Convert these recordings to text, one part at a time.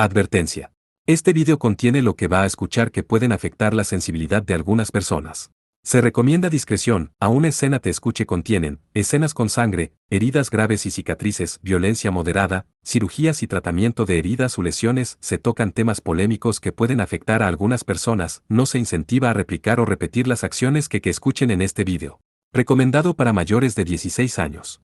Advertencia. Este video contiene lo que va a escuchar que pueden afectar la sensibilidad de algunas personas. Se recomienda discreción, aún escena te escuche contienen, escenas con sangre, heridas graves y cicatrices, violencia moderada, cirugías y tratamiento de heridas o lesiones, se tocan temas polémicos que pueden afectar a algunas personas, no se incentiva a replicar o repetir las acciones que escuchen en este video. Recomendado para mayores de 16 años.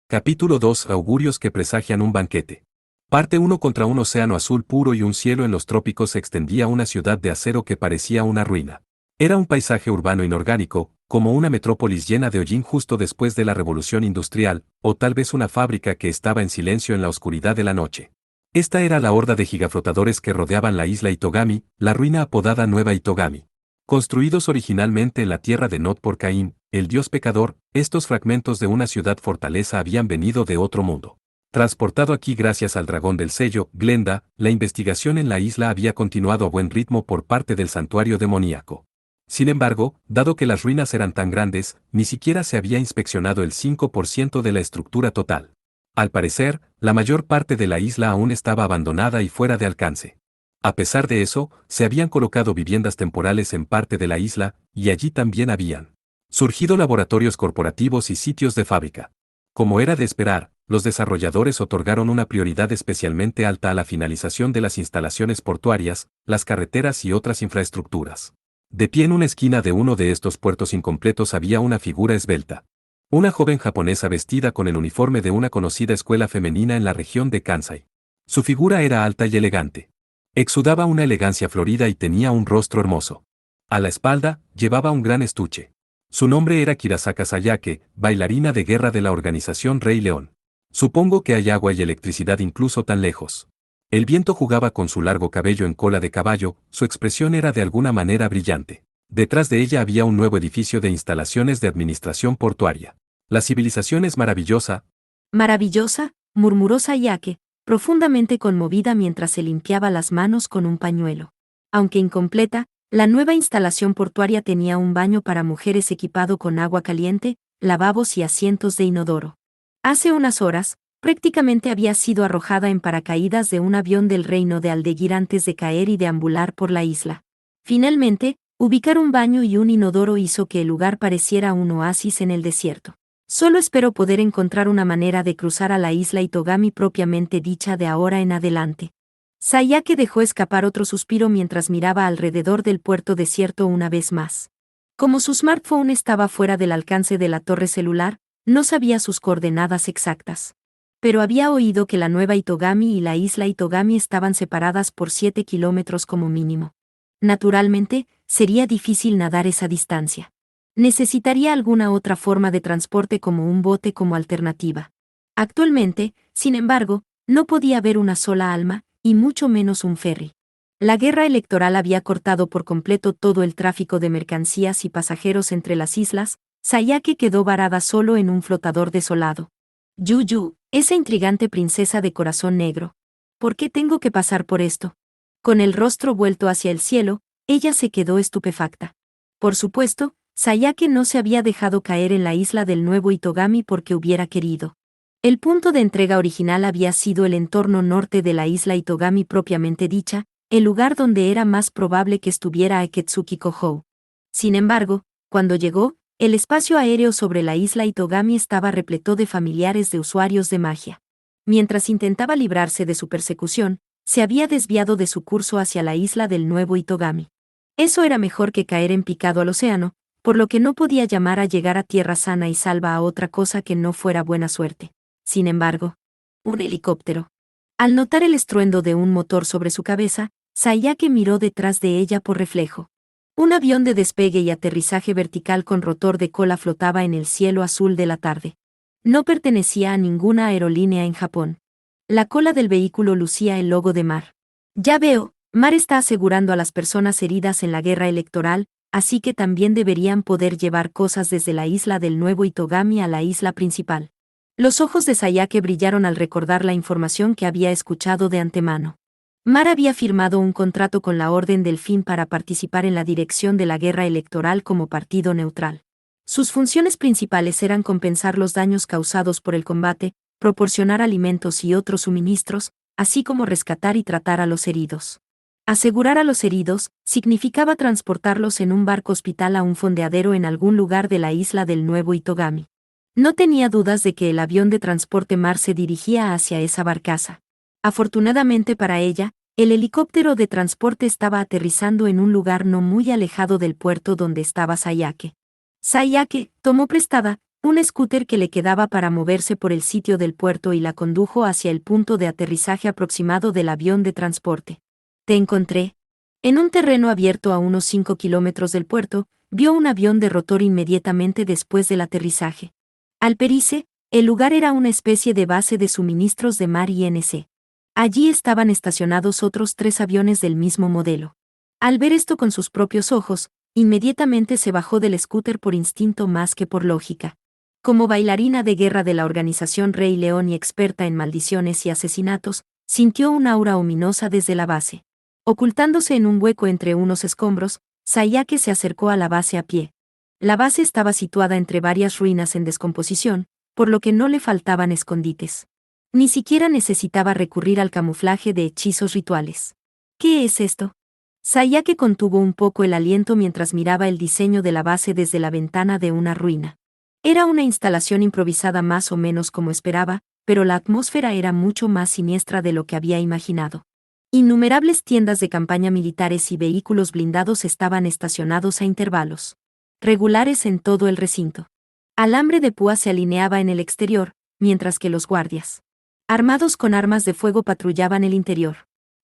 Capítulo 2. Augurios que presagian un banquete. Parte 1. Contra un océano azul puro y un cielo en los trópicos se extendía una ciudad de acero que parecía una ruina. Era un paisaje urbano inorgánico, como una metrópolis llena de hollín justo después de la revolución industrial, o tal vez una fábrica que estaba en silencio en la oscuridad de la noche. Esta era la horda de gigaflotadores que rodeaban la isla Itogami, la ruina apodada Nueva Itogami. Construidos originalmente en la tierra de Nod por Caín, el dios pecador, estos fragmentos de una ciudad fortaleza habían venido de otro mundo. Transportado aquí gracias al dragón del sello, Glenda, la investigación en la isla había continuado a buen ritmo por parte del santuario demoníaco. Sin embargo, dado que las ruinas eran tan grandes, ni siquiera se había inspeccionado el 5% de la estructura total. Al parecer, la mayor parte de la isla aún estaba abandonada y fuera de alcance. A pesar de eso, se habían colocado viviendas temporales en parte de la isla, y allí también habían surgido laboratorios corporativos y sitios de fábrica. Como era de esperar, los desarrolladores otorgaron una prioridad especialmente alta a la finalización de las instalaciones portuarias, las carreteras y otras infraestructuras. De pie en una esquina de uno de estos puertos incompletos había una figura esbelta. Una joven japonesa vestida con el uniforme de una conocida escuela femenina en la región de Kansai. Su figura era alta y elegante. Exudaba una elegancia florida y tenía un rostro hermoso. A la espalda, llevaba un gran estuche. Su nombre era Kirasaka Sayake, bailarina de guerra de la organización Rey León. Supongo que hay agua y electricidad incluso tan lejos. El viento jugaba con su largo cabello en cola de caballo, su expresión era de alguna manera brillante. Detrás de ella había un nuevo edificio de instalaciones de administración portuaria. La civilización es maravillosa. Maravillosa, murmuró Sayake, profundamente conmovida mientras se limpiaba las manos con un pañuelo. Aunque incompleta, la nueva instalación portuaria tenía un baño para mujeres equipado con agua caliente, lavabos y asientos de inodoro. Hace unas horas, prácticamente había sido arrojada en paracaídas de un avión del reino de Aldeguir antes de caer y deambular por la isla. Finalmente, ubicar un baño y un inodoro hizo que el lugar pareciera un oasis en el desierto. Solo espero poder encontrar una manera de cruzar a la isla Itogami propiamente dicha de ahora en adelante. Sayake dejó escapar otro suspiro mientras miraba alrededor del puerto desierto una vez más. Como su smartphone estaba fuera del alcance de la torre celular, no sabía sus coordenadas exactas. Pero había oído que la nueva Itogami y la isla Itogami estaban separadas por 7 kilómetros como mínimo. Naturalmente, sería difícil nadar esa distancia. Necesitaría alguna otra forma de transporte como un bote como alternativa. Actualmente, sin embargo, no podía haber una sola alma, y mucho menos un ferry. La guerra electoral había cortado por completo todo el tráfico de mercancías y pasajeros entre las islas. Sayake quedó varada solo en un flotador desolado. Yuyu, esa intrigante princesa de corazón negro. ¿Por qué tengo que pasar por esto? Con el rostro vuelto hacia el cielo, ella se quedó estupefacta. Por supuesto, Sayake no se había dejado caer en la isla del nuevo Itogami porque hubiera querido. El punto de entrega original había sido el entorno norte de la isla Itogami propiamente dicha, el lugar donde era más probable que estuviera Aketsuki Kohou. Sin embargo, cuando llegó, el espacio aéreo sobre la isla Itogami estaba repleto de familiares de usuarios de magia. Mientras intentaba librarse de su persecución, se había desviado de su curso hacia la isla del nuevo Itogami. Eso era mejor que caer en picado al océano, por lo que no podía llamar a llegar a tierra sana y salva a otra cosa que no fuera buena suerte. Sin embargo, un helicóptero. Al notar el estruendo de un motor sobre su cabeza, Sayake miró detrás de ella por reflejo. Un avión de despegue y aterrizaje vertical con rotor de cola flotaba en el cielo azul de la tarde. No pertenecía a ninguna aerolínea en Japón. La cola del vehículo lucía el logo de Mar. Ya veo, Mar está asegurando a las personas heridas en la guerra electoral, así que también deberían poder llevar cosas desde la isla del nuevo Itogami a la isla principal. Los ojos de Sayake brillaron al recordar la información que había escuchado de antemano. Mar había firmado un contrato con la Orden del Fin para participar en la dirección de la guerra electoral como partido neutral. Sus funciones principales eran compensar los daños causados por el combate, proporcionar alimentos y otros suministros, así como rescatar y tratar a los heridos. Asegurar a los heridos significaba transportarlos en un barco hospital a un fondeadero en algún lugar de la isla del Nuevo Itogami. No tenía dudas de que el avión de transporte Mar se dirigía hacia esa barcaza. Afortunadamente para ella, el helicóptero de transporte estaba aterrizando en un lugar no muy alejado del puerto donde estaba Sayake. Sayake tomó prestada un scooter que le quedaba para moverse por el sitio del puerto y la condujo hacia el punto de aterrizaje aproximado del avión de transporte. Te encontré. En un terreno abierto a unos 5 kilómetros del puerto, vio un avión de rotor inmediatamente después del aterrizaje. Al Perice, el lugar era una especie de base de suministros de Mar INC. Allí estaban estacionados otros 3 aviones del mismo modelo. Al ver esto con sus propios ojos, inmediatamente se bajó del scooter por instinto más que por lógica. Como bailarina de guerra de la organización Rey León y experta en maldiciones y asesinatos, sintió un aura ominosa desde la base. Ocultándose en un hueco entre unos escombros, Sayake se acercó a la base a pie. La base estaba situada entre varias ruinas en descomposición, por lo que no le faltaban escondites. Ni siquiera necesitaba recurrir al camuflaje de hechizos rituales. ¿Qué es esto? Sayake contuvo un poco el aliento mientras miraba el diseño de la base desde la ventana de una ruina. Era una instalación improvisada más o menos como esperaba, pero la atmósfera era mucho más siniestra de lo que había imaginado. Innumerables tiendas de campaña militares y vehículos blindados estaban estacionados a intervalos regulares en todo el recinto. Alambre de púa se alineaba en el exterior, mientras que los guardias, armados con armas de fuego, patrullaban el interior.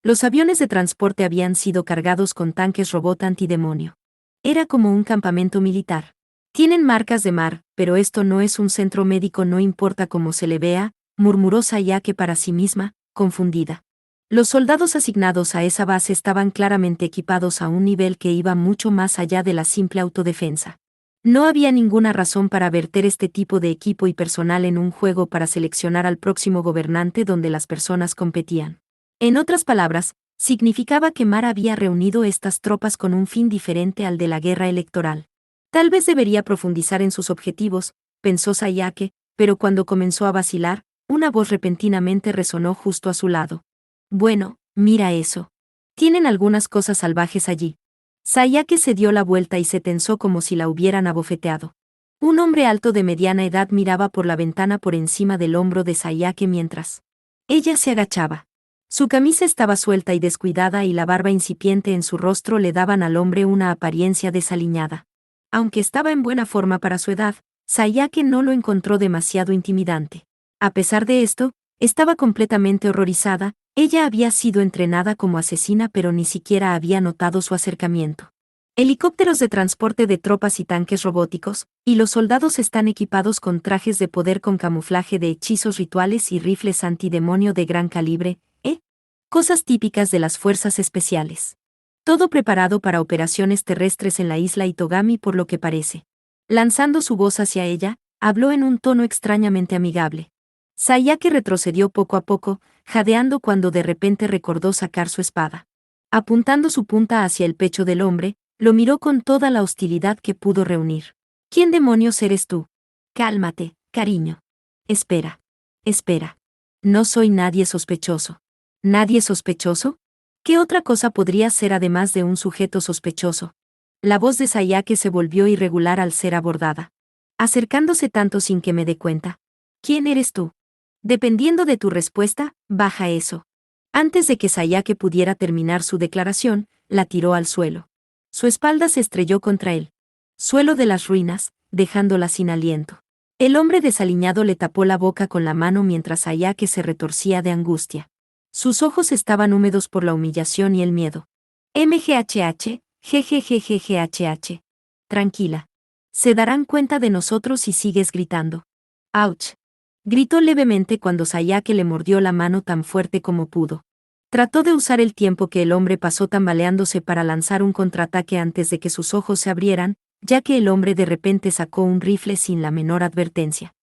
Los aviones de transporte habían sido cargados con tanques robot antidemonio. Era como un campamento militar. Tienen marcas de mar, pero esto no es un centro médico, no importa cómo se le vea, murmuró Sayake para sí misma, confundida. Los soldados asignados a esa base estaban claramente equipados a un nivel que iba mucho más allá de la simple autodefensa. No había ninguna razón para verter este tipo de equipo y personal en un juego para seleccionar al próximo gobernante donde las personas competían. En otras palabras, significaba que Mar había reunido estas tropas con un fin diferente al de la guerra electoral. Tal vez debería profundizar en sus objetivos, pensó Sayake, pero cuando comenzó a vacilar, una voz repentinamente resonó justo a su lado. Bueno, mira eso. Tienen algunas cosas salvajes allí. Sayake se dio la vuelta y se tensó como si la hubieran abofeteado. Un hombre alto de mediana edad miraba por la ventana por encima del hombro de Sayake mientras ella se agachaba. Su camisa estaba suelta y descuidada y la barba incipiente en su rostro le daban al hombre una apariencia desaliñada. Aunque estaba en buena forma para su edad, Sayake no lo encontró demasiado intimidante. A pesar de esto, estaba completamente horrorizada. Ella había sido entrenada como asesina pero ni siquiera había notado su acercamiento. Helicópteros de transporte de tropas y tanques robóticos, y los soldados están equipados con trajes de poder con camuflaje de hechizos rituales y rifles antidemonio de gran calibre, cosas típicas de las fuerzas especiales. Todo preparado para operaciones terrestres en la isla Itogami por lo que parece. Lanzando su voz hacia ella, habló en un tono extrañamente amigable. Sayake retrocedió poco a poco, jadeando cuando de repente recordó sacar su espada. Apuntando su punta hacia el pecho del hombre, lo miró con toda la hostilidad que pudo reunir. ¿Quién demonios eres tú? Cálmate, cariño. Espera. Espera. No soy nadie sospechoso. ¿Nadie sospechoso? ¿Qué otra cosa podría ser además de un sujeto sospechoso? La voz de Sayake se volvió irregular al ser abordada. Acercándose tanto sin que me dé cuenta. ¿Quién eres tú? Dependiendo de tu respuesta, baja eso. Antes de que Sayake pudiera terminar su declaración, la tiró al suelo. Su espalda se estrelló contra el suelo de las ruinas, dejándola sin aliento. El hombre desaliñado le tapó la boca con la mano mientras Sayake se retorcía de angustia. Sus ojos estaban húmedos por la humillación y el miedo. MGHH, jejejejejeHH. Tranquila. Se darán cuenta de nosotros si sigues gritando. ¡Auch! Gritó levemente cuando Sayake le mordió la mano tan fuerte como pudo. Trató de usar el tiempo que el hombre pasó tambaleándose para lanzar un contraataque antes de que sus ojos se abrieran, ya que el hombre de repente sacó un rifle sin la menor advertencia.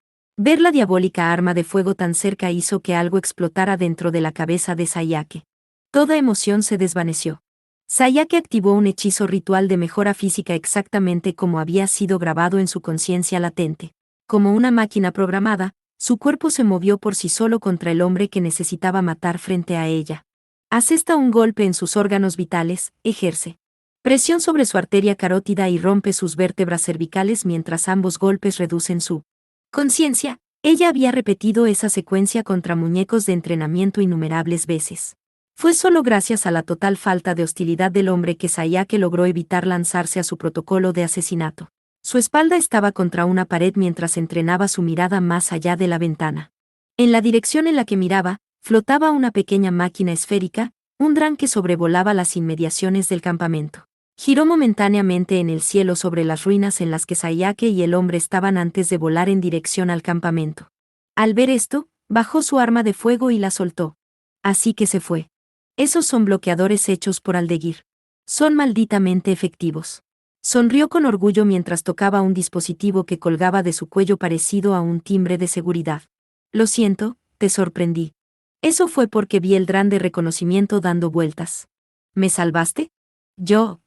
Ver la diabólica arma de fuego tan cerca hizo que algo explotara dentro de la cabeza de Sayake. Toda emoción se desvaneció. Sayake activó un hechizo ritual de mejora física exactamente como había sido grabado en su conciencia latente. Como una máquina programada, su cuerpo se movió por sí solo contra el hombre que necesitaba matar frente a ella. Asesta un golpe en sus órganos vitales, ejerce presión sobre su arteria carótida y rompe sus vértebras cervicales mientras ambos golpes reducen su conciencia. Ella había repetido esa secuencia contra muñecos de entrenamiento innumerables veces. Fue solo gracias a la total falta de hostilidad del hombre que Sayake logró evitar lanzarse a su protocolo de asesinato. Su espalda estaba contra una pared mientras entrenaba su mirada más allá de la ventana. En la dirección en la que miraba, flotaba una pequeña máquina esférica, un dron que sobrevolaba las inmediaciones del campamento. Giró momentáneamente en el cielo sobre las ruinas en las que Sayake y el hombre estaban antes de volar en dirección al campamento. Al ver esto, bajó su arma de fuego y la soltó. Así que se fue. Esos son bloqueadores hechos por Aldeguir. Son malditamente efectivos. Sonrió con orgullo mientras tocaba un dispositivo que colgaba de su cuello parecido a un timbre de seguridad. Lo siento, te sorprendí. Eso fue porque vi el dron de reconocimiento dando vueltas. ¿Me salvaste? Yo,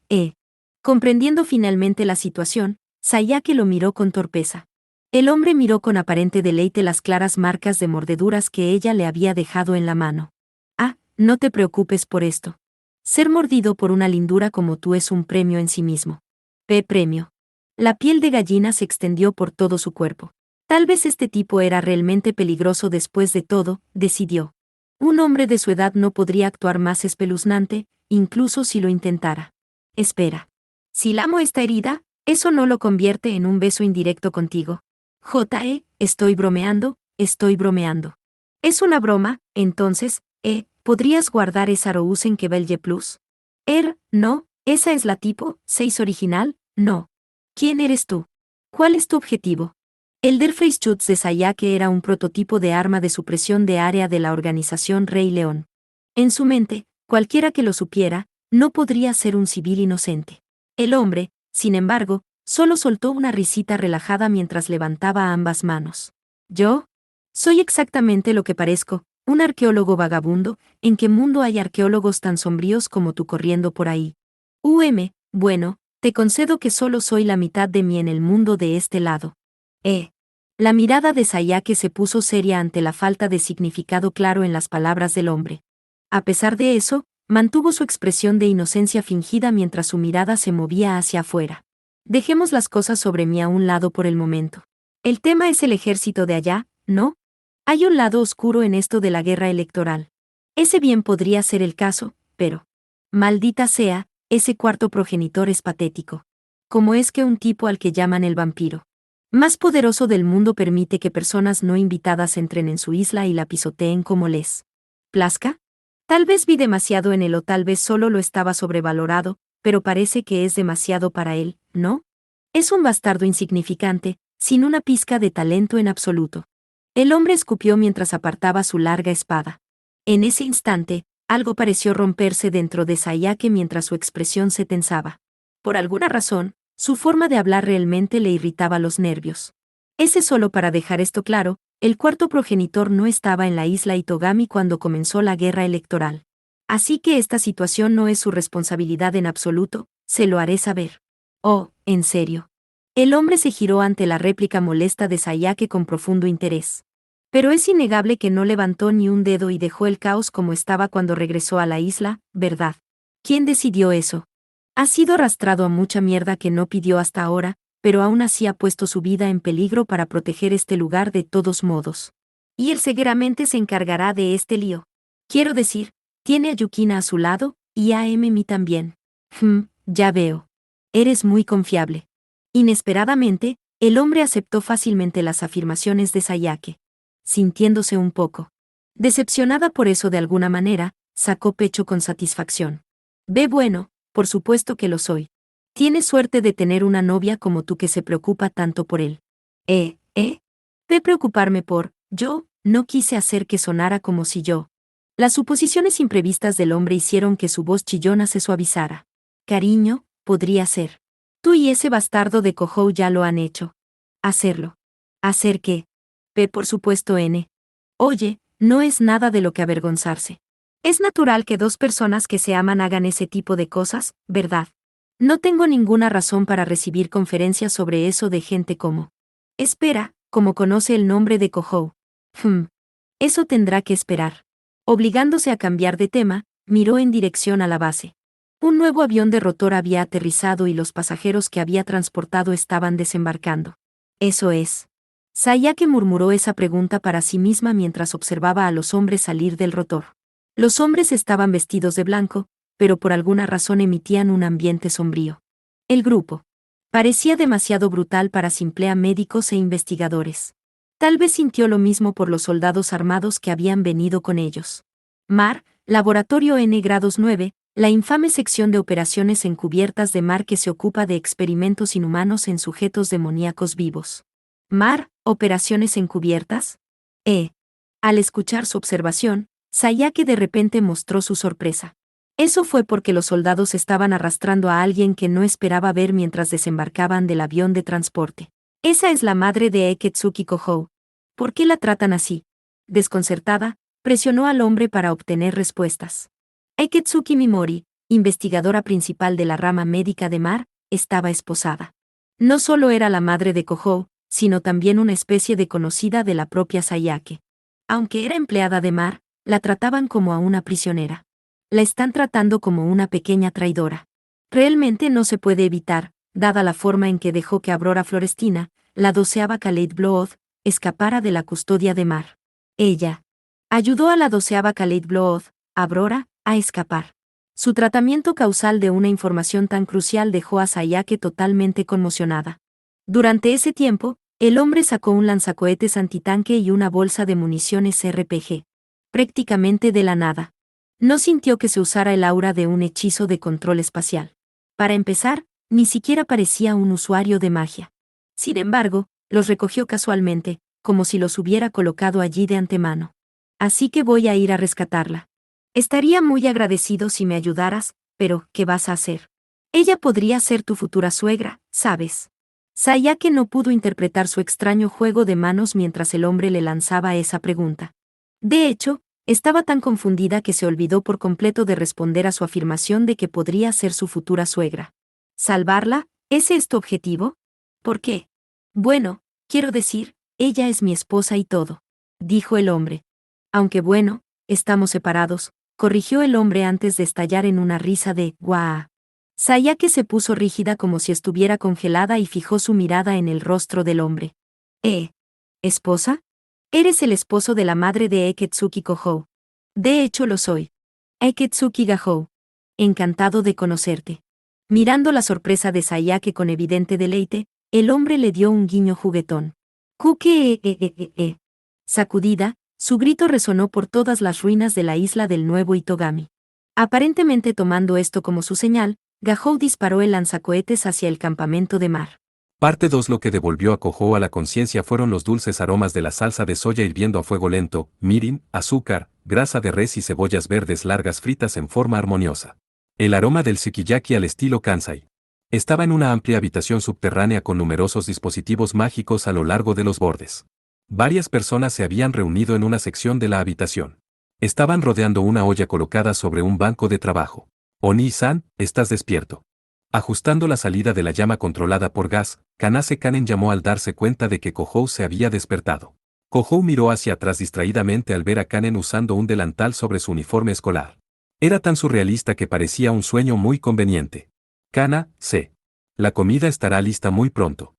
Comprendiendo finalmente la situación, Sayake lo miró con torpeza. El hombre miró con aparente deleite las claras marcas de mordeduras que ella le había dejado en la mano. Ah, no te preocupes por esto. Ser mordido por una lindura como tú es un premio en sí mismo. Premio. La piel de gallina se extendió por todo su cuerpo. Tal vez este tipo era realmente peligroso después de todo, decidió. Un hombre de su edad no podría actuar más espeluznante, incluso si lo intentara. Espera. Si lamo esta herida, eso no lo convierte en un beso indirecto contigo. Estoy bromeando, estoy bromeando. Es una broma, entonces, ¿podrías guardar esa Rousen que Belge Plus? No, esa es la tipo 6 original, no. ¿Quién eres tú? ¿Cuál es tu objetivo? El Derfreischütz de Sayake era un prototipo de arma de supresión de área de la organización Rey León. En su mente, cualquiera que lo supiera, no podría ser un civil inocente. El hombre, sin embargo, solo soltó una risita relajada mientras levantaba ambas manos. ¿Yo? Soy exactamente lo que parezco, un arqueólogo vagabundo. ¿En qué mundo hay arqueólogos tan sombríos como tú corriendo por ahí? Bueno, te concedo que solo soy la mitad de mí en el mundo de este lado. La mirada de Sayake se puso seria ante la falta de significado claro en las palabras del hombre. A pesar de eso, mantuvo su expresión de inocencia fingida mientras su mirada se movía hacia afuera. Dejemos las cosas sobre mí a un lado por el momento. El tema es el ejército de allá, ¿no? Hay un lado oscuro en esto de la guerra electoral. Ese bien podría ser el caso, pero... Maldita sea, ese cuarto progenitor es patético. ¿Cómo es que un tipo al que llaman el vampiro más poderoso del mundo permite que personas no invitadas entren en su isla y la pisoteen como les plazca? Tal vez vi demasiado en él o tal vez solo lo estaba sobrevalorado, pero parece que es demasiado para él, ¿no? Es un bastardo insignificante, sin una pizca de talento en absoluto. El hombre escupió mientras apartaba su larga espada. En ese instante, algo pareció romperse dentro de Sayake mientras su expresión se tensaba. Por alguna razón, su forma de hablar realmente le irritaba los nervios. Solo para dejar esto claro, el cuarto progenitor no estaba en la isla Itogami cuando comenzó la guerra electoral. Así que esta situación no es su responsabilidad en absoluto, se lo haré saber. Oh, ¿en serio? El hombre se giró ante la réplica molesta de Sayake con profundo interés. Pero es innegable que no levantó ni un dedo y dejó el caos como estaba cuando regresó a la isla, ¿verdad? ¿Quién decidió eso? Ha sido arrastrado a mucha mierda que no pidió hasta ahora, pero aún así ha puesto su vida en peligro para proteger este lugar de todos modos. Y él seguramente se encargará de este lío. Quiero decir, tiene a Yukina a su lado, y a Mimi también. Ya veo. Eres muy confiable. Inesperadamente, el hombre aceptó fácilmente las afirmaciones de Sayake. Sintiéndose un poco decepcionada por eso de alguna manera, sacó pecho con satisfacción. Bueno, por supuesto que lo soy. Tienes suerte de tener una novia como tú que se preocupa tanto por él. De preocuparme por, yo, no quise hacer que sonara como si yo. Las suposiciones imprevistas del hombre hicieron que su voz chillona se suavizara. Cariño, podría ser. Tú y ese bastardo de Kohou ya lo han hecho. Hacerlo. ¿Hacer qué? Por supuesto, Oye, no es nada de lo que avergonzarse. Es natural que dos personas que se aman hagan ese tipo de cosas, ¿verdad? No tengo ninguna razón para recibir conferencias sobre eso de gente como. Espera, como conoce el nombre de Kohou. Eso tendrá que esperar. Obligándose a cambiar de tema, miró en dirección a la base. Un nuevo avión de rotor había aterrizado y los pasajeros que había transportado estaban desembarcando. Eso es. Sayake murmuró esa pregunta para sí misma mientras observaba a los hombres salir del rotor. Los hombres estaban vestidos de blanco, pero por alguna razón emitían un ambiente sombrío. El grupo parecía demasiado brutal para simplea médicos e investigadores. Tal vez sintió lo mismo por los soldados armados que habían venido con ellos. MAR, Laboratorio N-Grados 9, la infame sección de operaciones encubiertas de MAR que se ocupa de experimentos inhumanos en sujetos demoníacos vivos. MAR, ¿operaciones encubiertas? Al escuchar su observación, Sayake de repente mostró su sorpresa. Eso fue porque los soldados estaban arrastrando a alguien que no esperaba ver mientras desembarcaban del avión de transporte. Esa es la madre de Eketsuki Kohou. ¿Por qué la tratan así? Desconcertada, presionó al hombre para obtener respuestas. Eketsuki Mimori, investigadora principal de la rama médica de MAR, estaba esposada. No solo era la madre de Kohou, sino también una especie de conocida de la propia Sayake. Aunque era empleada de MAR, la trataban como a una prisionera. La están tratando como una pequeña traidora. Realmente no se puede evitar, dada la forma en que dejó que Aurora Florestina, la 12ª Kaleid Blood, escapara de la custodia de MAR. Ella ayudó a la 12ª Kaleid Blood, Aurora, a escapar. Su tratamiento causal de una información tan crucial dejó a Sayake totalmente conmocionada. Durante ese tiempo, el hombre sacó un lanzacohetes antitanque y una bolsa de municiones RPG. Prácticamente de la nada. No sintió que se usara el aura de un hechizo de control espacial. Para empezar, ni siquiera parecía un usuario de magia. Sin embargo, los recogió casualmente, como si los hubiera colocado allí de antemano. Así que voy a ir a rescatarla. Estaría muy agradecido si me ayudaras, pero ¿qué vas a hacer? Ella podría ser tu futura suegra, ¿sabes? Sayake no pudo interpretar su extraño juego de manos mientras el hombre le lanzaba esa pregunta. De hecho, estaba tan confundida que se olvidó por completo de responder a su afirmación de que podría ser su futura suegra. ¿Salvarla? ¿Ese es tu objetivo? ¿Por qué? Bueno, quiero decir, ella es mi esposa y todo, dijo el hombre. Aunque bueno, estamos separados, corrigió el hombre antes de estallar en una risa de «guau». Sayake se puso rígida como si estuviera congelada y fijó su mirada en el rostro del hombre. ¿Esposa? Eres el esposo de la madre de Eketsuki Kohou. De hecho lo soy. Eketsuki Gahou. Encantado de conocerte. Mirando la sorpresa de Sayake con evidente deleite, el hombre le dio un guiño juguetón. Kuke. Sacudida, su grito resonó por todas las ruinas de la isla del Nuevo Itogami. Aparentemente tomando esto como su señal, Gahou disparó el lanzacohetes hacia el campamento de MAR. Parte 2. Lo que devolvió a Kohou a la conciencia fueron los dulces aromas de la salsa de soya hirviendo a fuego lento, mirin, azúcar, grasa de res y cebollas verdes largas fritas en forma armoniosa. El aroma del sukiyaki al estilo Kansai. Estaba en una amplia habitación subterránea con numerosos dispositivos mágicos a lo largo de los bordes. Varias personas se habían reunido en una sección de la habitación. Estaban rodeando una olla colocada sobre un banco de trabajo. Oni-san, ¿estás despierto? Ajustando la salida de la llama controlada por gas, Kanase Kanen llamó al darse cuenta de que Kohou se había despertado. Kohou miró hacia atrás distraídamente al ver a Kanen usando un delantal sobre su uniforme escolar. Era tan surrealista que parecía un sueño muy conveniente. Kana-se. La comida estará lista muy pronto.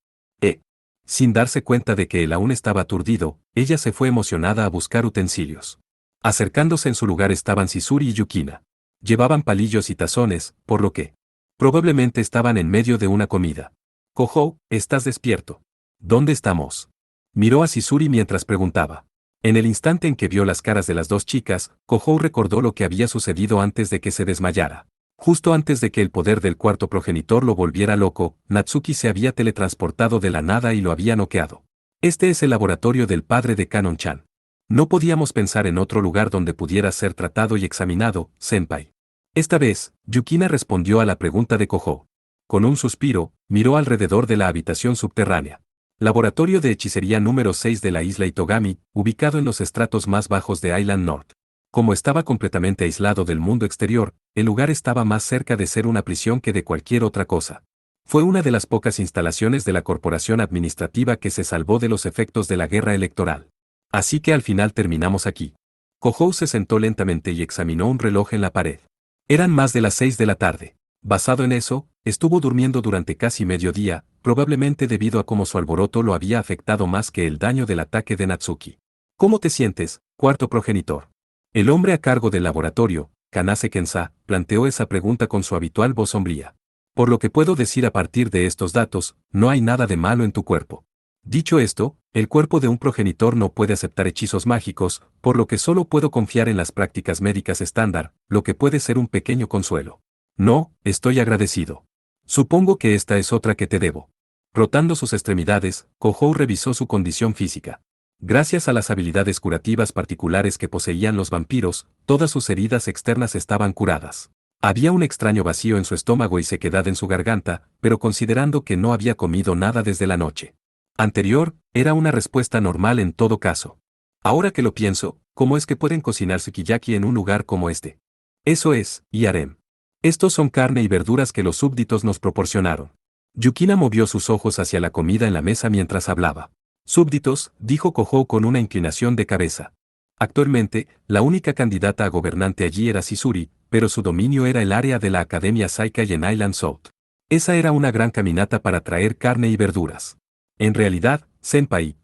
Sin darse cuenta de que él aún estaba aturdido, ella se fue emocionada a buscar utensilios. Acercándose en su lugar estaban Chizuri y Yukina. Llevaban palillos y tazones, por lo que probablemente estaban en medio de una comida. Kohou, ¿estás despierto? ¿Dónde estamos? Miró a Chizuri mientras preguntaba. En el instante en que vio las caras de las dos chicas, Kohou recordó lo que había sucedido antes de que se desmayara. Justo antes de que el poder del cuarto progenitor lo volviera loco, Natsuki se había teletransportado de la nada y lo había noqueado. Este es el laboratorio del padre de Kanon-chan. No podíamos pensar en otro lugar donde pudiera ser tratado y examinado, senpai. Esta vez, Yukina respondió a la pregunta de Kohou. Con un suspiro, miró alrededor de la habitación subterránea. Laboratorio de hechicería número 6 de la isla Itogami, ubicado en los estratos más bajos de Island North. Como estaba completamente aislado del mundo exterior, el lugar estaba más cerca de ser una prisión que de cualquier otra cosa. Fue una de las pocas instalaciones de la corporación administrativa que se salvó de los efectos de la guerra electoral. Así que al final terminamos aquí. Kojou se sentó lentamente y examinó un reloj en la pared. Eran más de las 6 de la tarde. Basado en eso, estuvo durmiendo durante casi mediodía, probablemente debido a cómo su alboroto lo había afectado más que el daño del ataque de Natsuki. ¿Cómo te sientes, cuarto progenitor? El hombre a cargo del laboratorio, Kanase Kensa, planteó esa pregunta con su habitual voz sombría. Por lo que puedo decir a partir de estos datos, no hay nada de malo en tu cuerpo. Dicho esto, el cuerpo de un progenitor no puede aceptar hechizos mágicos, por lo que solo puedo confiar en las prácticas médicas estándar, lo que puede ser un pequeño consuelo. No, estoy agradecido. Supongo que esta es otra que te debo. Rotando sus extremidades, Kojou revisó su condición física. Gracias a las habilidades curativas particulares que poseían los vampiros, todas sus heridas externas estaban curadas. Había un extraño vacío en su estómago y sequedad en su garganta, pero considerando que no había comido nada desde la noche anterior, era una respuesta normal en todo caso. Ahora que lo pienso, ¿cómo es que pueden cocinar sukiyaki en un lugar como este? Eso es, y harem. Estos son carne y verduras que los súbditos nos proporcionaron. Yukina movió sus ojos hacia la comida en la mesa mientras hablaba. Súbditos, dijo Kojou con una inclinación de cabeza. Actualmente, la única candidata a gobernante allí era Sisuri, pero su dominio era el área de la Academia Saikai en Island South. Esa era una gran caminata para traer carne y verduras. En realidad, Senpai,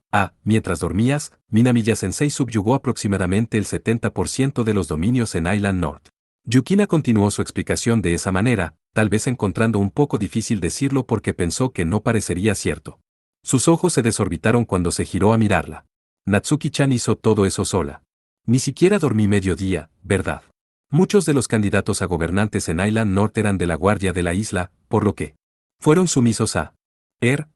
mientras dormías, Minamiya-sensei subyugó aproximadamente el 70% de los dominios en Island North. Yukina continuó su explicación de esa manera, tal vez encontrando un poco difícil decirlo porque pensó que no parecería cierto. Sus ojos se desorbitaron cuando se giró a mirarla. Natsuki-chan hizo todo eso sola. Ni siquiera dormí mediodía, ¿verdad? Muchos de los candidatos a gobernantes en Island North eran de la guardia de la isla, por lo que fueron sumisos a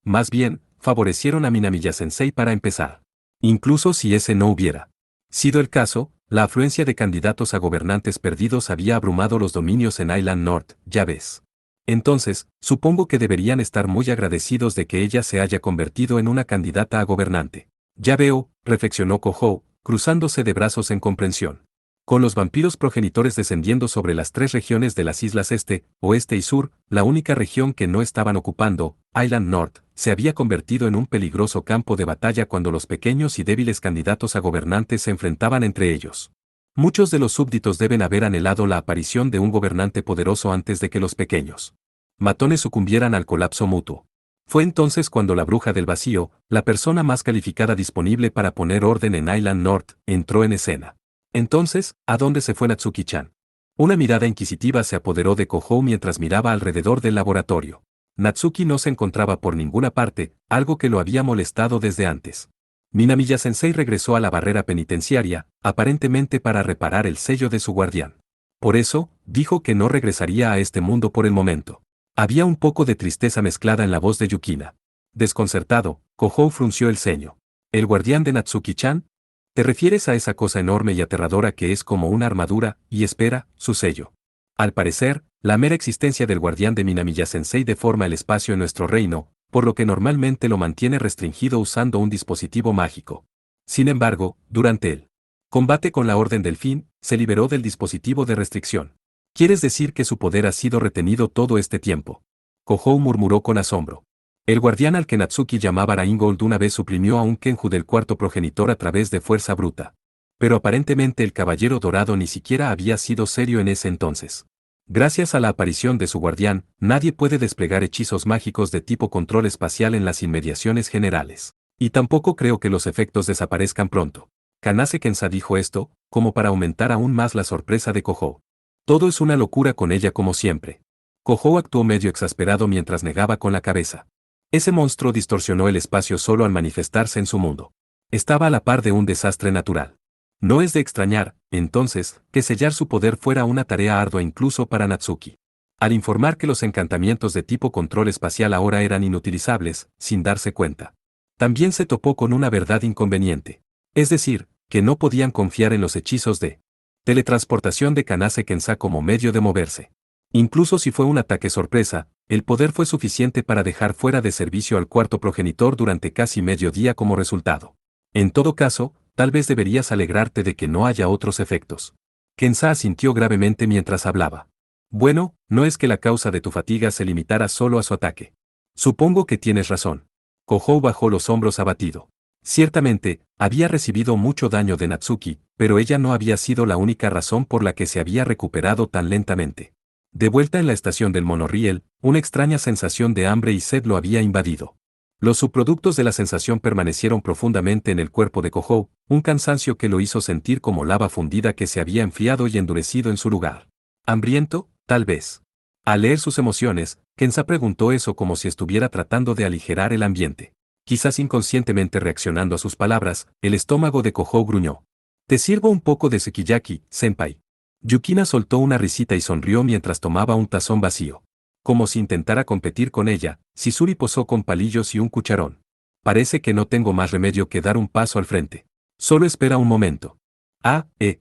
más bien, favorecieron a Minamiya-sensei para empezar. Incluso si ese no hubiera sido el caso, la afluencia de candidatos a gobernantes perdidos había abrumado los dominios en Island North, ya ves. Entonces, supongo que deberían estar muy agradecidos de que ella se haya convertido en una candidata a gobernante. Ya veo, reflexionó Kojou, cruzándose de brazos en comprensión. Con los vampiros progenitores descendiendo sobre las 3 regiones de las islas Este, Oeste y Sur, la única región que no estaban ocupando, Island North, se había convertido en un peligroso campo de batalla cuando los pequeños y débiles candidatos a gobernantes se enfrentaban entre ellos. Muchos de los súbditos deben haber anhelado la aparición de un gobernante poderoso antes de que los pequeños matones sucumbieran al colapso mutuo. Fue entonces cuando la bruja del vacío, la persona más calificada disponible para poner orden en Island North, entró en escena. Entonces, ¿a dónde se fue Natsuki-chan? Una mirada inquisitiva se apoderó de Kojou mientras miraba alrededor del laboratorio. Natsuki no se encontraba por ninguna parte, algo que lo había molestado desde antes. Minamiya-sensei regresó a la barrera penitenciaria, aparentemente para reparar el sello de su guardián. Por eso, dijo que no regresaría a este mundo por el momento. Había un poco de tristeza mezclada en la voz de Yukina. Desconcertado, Kojou frunció el ceño. ¿El guardián de Natsuki-chan? ¿Te refieres a esa cosa enorme y aterradora que es como una armadura, y espera, su sello? Al parecer, la mera existencia del guardián de Minamiya-sensei deforma el espacio en nuestro reino, por lo que normalmente lo mantiene restringido usando un dispositivo mágico. Sin embargo, durante el combate con la Orden del Fin, se liberó del dispositivo de restricción. ¿Quieres decir que su poder ha sido retenido todo este tiempo? Kojou murmuró con asombro. El guardián al que Natsuki llamaba Reingold una vez suprimió a un Kenju del cuarto progenitor a través de fuerza bruta. Pero aparentemente el caballero dorado ni siquiera había sido serio en ese entonces. Gracias a la aparición de su guardián, nadie puede desplegar hechizos mágicos de tipo control espacial en las inmediaciones generales. Y tampoco creo que los efectos desaparezcan pronto. Kanase Kensa dijo esto, como para aumentar aún más la sorpresa de Kojou. Todo es una locura con ella como siempre. Kojou actuó medio exasperado mientras negaba con la cabeza. Ese monstruo distorsionó el espacio solo al manifestarse en su mundo. Estaba a la par de un desastre natural. No es de extrañar, entonces, que sellar su poder fuera una tarea ardua incluso para Natsuki. Al informar que los encantamientos de tipo control espacial ahora eran inutilizables, sin darse cuenta. También se topó con una verdad inconveniente. Es decir, que no podían confiar en los hechizos de teletransportación de Kanase Kensa como medio de moverse. Incluso si fue un ataque sorpresa, el poder fue suficiente para dejar fuera de servicio al cuarto progenitor durante casi medio día como resultado. En todo caso, tal vez deberías alegrarte de que no haya otros efectos. Kenza asintió gravemente mientras hablaba. Bueno, no es que la causa de tu fatiga se limitara solo a su ataque. Supongo que tienes razón. Kohou bajó los hombros abatido. Ciertamente, había recibido mucho daño de Natsuki, pero ella no había sido la única razón por la que se había recuperado tan lentamente. De vuelta en la estación del monorriel, una extraña sensación de hambre y sed lo había invadido. Los subproductos de la sensación permanecieron profundamente en el cuerpo de Kohou, un cansancio que lo hizo sentir como lava fundida que se había enfriado y endurecido en su lugar. ¿Hambriento? Tal vez. Al leer sus emociones, Kenza preguntó eso como si estuviera tratando de aligerar el ambiente. Quizás inconscientemente reaccionando a sus palabras, el estómago de Kohou gruñó. Te sirvo un poco de sukiyaki, senpai. Yukina soltó una risita y sonrió mientras tomaba un tazón vacío. Como si intentara competir con ella, Chizuru posó con palillos y un cucharón. Parece que no tengo más remedio que dar un paso al frente. Solo espera un momento.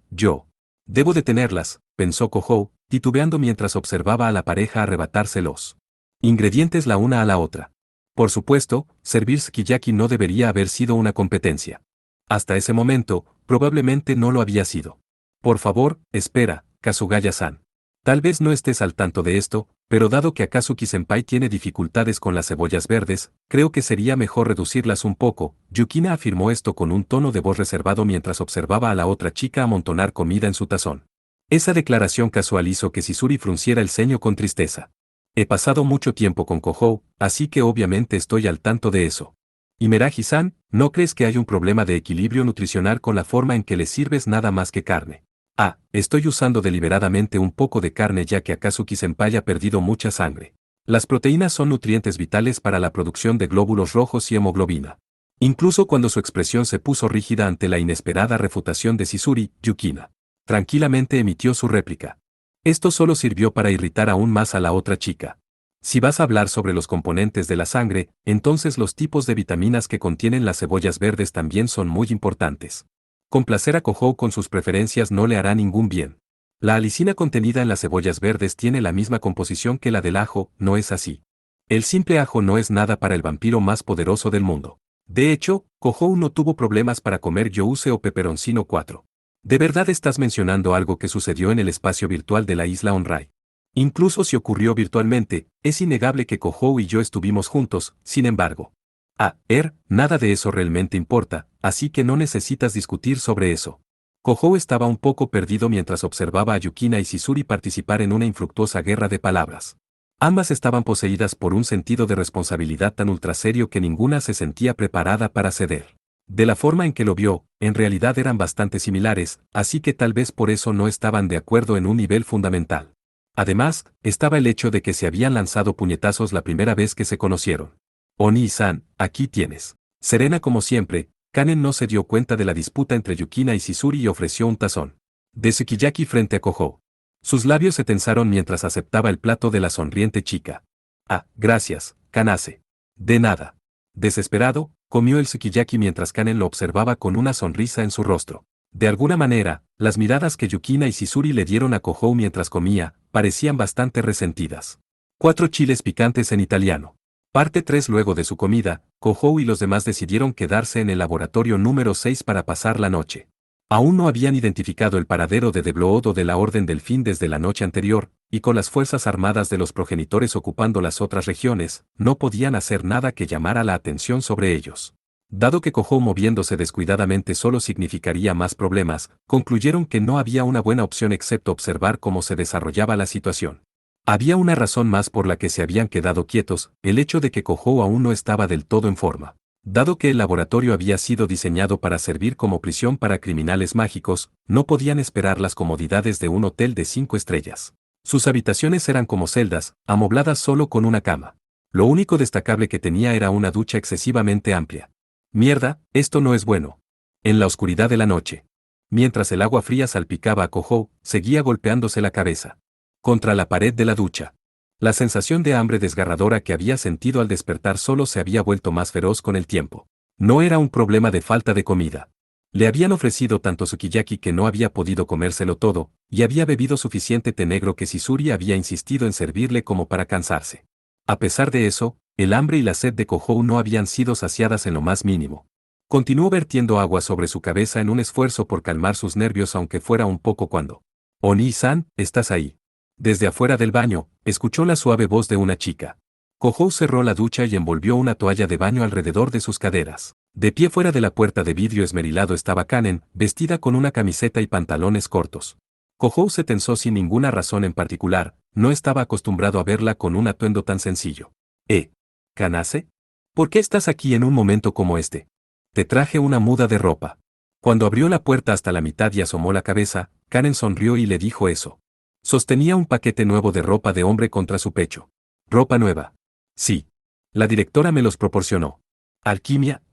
Yo. Debo detenerlas, pensó Kohou, titubeando mientras observaba a la pareja arrebatarse los ingredientes la una a la otra. Por supuesto, servir sukiyaki no debería haber sido una competencia. Hasta ese momento, probablemente no lo había sido. Por favor, espera, Kazugaya-san. Tal vez no estés al tanto de esto, pero dado que Akatsuki-senpai tiene dificultades con las cebollas verdes, creo que sería mejor reducirlas un poco. Yukina afirmó esto con un tono de voz reservado mientras observaba a la otra chica amontonar comida en su tazón. Esa declaración casual hizo que Chizuru frunciera el ceño con tristeza. He pasado mucho tiempo con Kohou, así que obviamente estoy al tanto de eso. Y Meragi-san, ¿no crees que hay un problema de equilibrio nutricional con la forma en que le sirves nada más que carne? Estoy usando deliberadamente un poco de carne ya que Akatsuki-senpai ha perdido mucha sangre. Las proteínas son nutrientes vitales para la producción de glóbulos rojos y hemoglobina. Incluso cuando su expresión se puso rígida ante la inesperada refutación de Chizuru, Yukina tranquilamente emitió su réplica. Esto solo sirvió para irritar aún más a la otra chica. Si vas a hablar sobre los componentes de la sangre, entonces los tipos de vitaminas que contienen las cebollas verdes también son muy importantes. Complacer a Kohou con sus preferencias no le hará ningún bien. La alicina contenida en las cebollas verdes tiene la misma composición que la del ajo, ¿no es así? El simple ajo no es nada para el vampiro más poderoso del mundo. De hecho, Kohou no tuvo problemas para comer youse o peperoncino 4. ¿De verdad estás mencionando algo que sucedió en el espacio virtual de la isla Onrai? Incluso si ocurrió virtualmente, es innegable que Kohou y yo estuvimos juntos, sin embargo. Nada de eso realmente importa, así que no necesitas discutir sobre eso. Kohou estaba un poco perdido mientras observaba a Yukina y Chizuru participar en una infructuosa guerra de palabras. Ambas estaban poseídas por un sentido de responsabilidad tan ultraserio que ninguna se sentía preparada para ceder. De la forma en que lo vio, en realidad eran bastante similares, así que tal vez por eso no estaban de acuerdo en un nivel fundamental. Además, estaba el hecho de que se habían lanzado puñetazos la primera vez que se conocieron. Oni-san, aquí tienes. Serena como siempre, Kanen no se dio cuenta de la disputa entre Yukina y Chizuru y ofreció un tazón de sukiyaki frente a Kohou. Sus labios se tensaron mientras aceptaba el plato de la sonriente chica. Gracias, Kanase. De nada. Desesperado, comió el sukiyaki mientras Kanen lo observaba con una sonrisa en su rostro. De alguna manera, las miradas que Yukina y Chizuru le dieron a Kohou mientras comía, parecían bastante resentidas. 4 chiles picantes en italiano. Parte 3. Luego de su comida, Kohou y los demás decidieron quedarse en el laboratorio número 6 para pasar la noche. Aún no habían identificado el paradero de Deblood o de la Orden del Fin desde la noche anterior, y con las fuerzas armadas de los progenitores ocupando las otras regiones, no podían hacer nada que llamara la atención sobre ellos. Dado que Kohou moviéndose descuidadamente solo significaría más problemas, concluyeron que no había una buena opción excepto observar cómo se desarrollaba la situación. Había una razón más por la que se habían quedado quietos, el hecho de que Kohou aún no estaba del todo en forma. Dado que el laboratorio había sido diseñado para servir como prisión para criminales mágicos, no podían esperar las comodidades de un hotel de 5 estrellas. Sus habitaciones eran como celdas, amobladas solo con una cama. Lo único destacable que tenía era una ducha excesivamente amplia. Mierda, esto no es bueno. En la oscuridad de la noche. Mientras el agua fría salpicaba a Kohou, seguía golpeándose la cabeza contra la pared de la ducha. La sensación de hambre desgarradora que había sentido al despertar solo se había vuelto más feroz con el tiempo. No era un problema de falta de comida. Le habían ofrecido tanto sukiyaki que no había podido comérselo todo, y había bebido suficiente té negro que Chizuru había insistido en servirle como para cansarse. A pesar de eso, el hambre y la sed de Kohou no habían sido saciadas en lo más mínimo. Continuó vertiendo agua sobre su cabeza en un esfuerzo por calmar sus nervios aunque fuera un poco cuando Oni-san, ¿estás ahí? Desde afuera del baño, escuchó la suave voz de una chica. Kohou cerró la ducha y envolvió una toalla de baño alrededor de sus caderas. De pie fuera de la puerta de vidrio esmerilado estaba Kanen, vestida con una camiseta y pantalones cortos. Kohou se tensó sin ninguna razón en particular, no estaba acostumbrado a verla con un atuendo tan sencillo. ¿Kanase? ¿Por qué estás aquí en un momento como este? Te traje una muda de ropa. Cuando abrió la puerta hasta la mitad y asomó la cabeza, Karen sonrió y le dijo eso. Sostenía un paquete nuevo de ropa de hombre contra su pecho. ¿Ropa nueva? Sí. La directora me los proporcionó. Alquimia,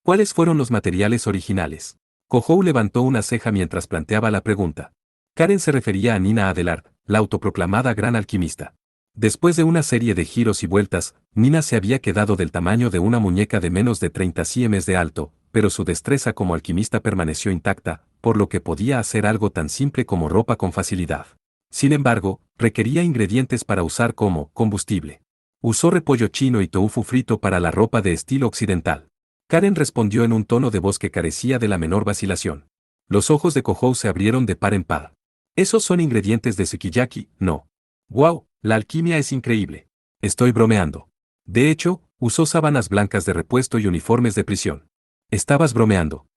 ¿Cuáles fueron los materiales originales? Kohou levantó una ceja mientras planteaba la pregunta. Karen se refería a Nina Adelard, la autoproclamada gran alquimista. Después de una serie de giros y vueltas, Nina se había quedado del tamaño de una muñeca de menos de 30 cm de alto, pero su destreza como alquimista permaneció intacta, por lo que podía hacer algo tan simple como ropa con facilidad. Sin embargo, requería ingredientes para usar como combustible. Usó repollo chino y tofu frito para la ropa de estilo occidental. Karen respondió en un tono de voz que carecía de la menor vacilación. Los ojos de Kohou se abrieron de par en par. ¿Esos son ingredientes de sukiyaki? No. ¡Wow! La alquimia es increíble. Estoy bromeando. De hecho, usó sábanas blancas de repuesto y uniformes de prisión. Estabas bromeando.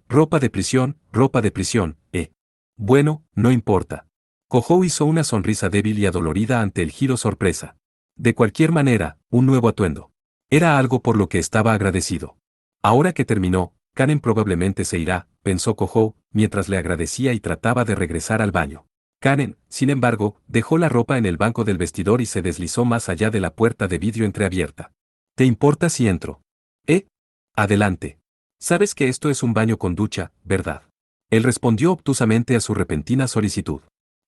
Ropa de prisión, Bueno, no importa. Kohou hizo una sonrisa débil y adolorida ante el giro sorpresa. De cualquier manera, un nuevo atuendo. Era algo por lo que estaba agradecido. Ahora que terminó, Karen probablemente se irá, pensó Kohou, mientras le agradecía y trataba de regresar al baño. Karen, sin embargo, dejó la ropa en el banco del vestidor y se deslizó más allá de la puerta de vidrio entreabierta. ¿Te importa si entro? Adelante. Sabes que esto es un baño con ducha, ¿verdad? Él respondió obtusamente a su repentina solicitud.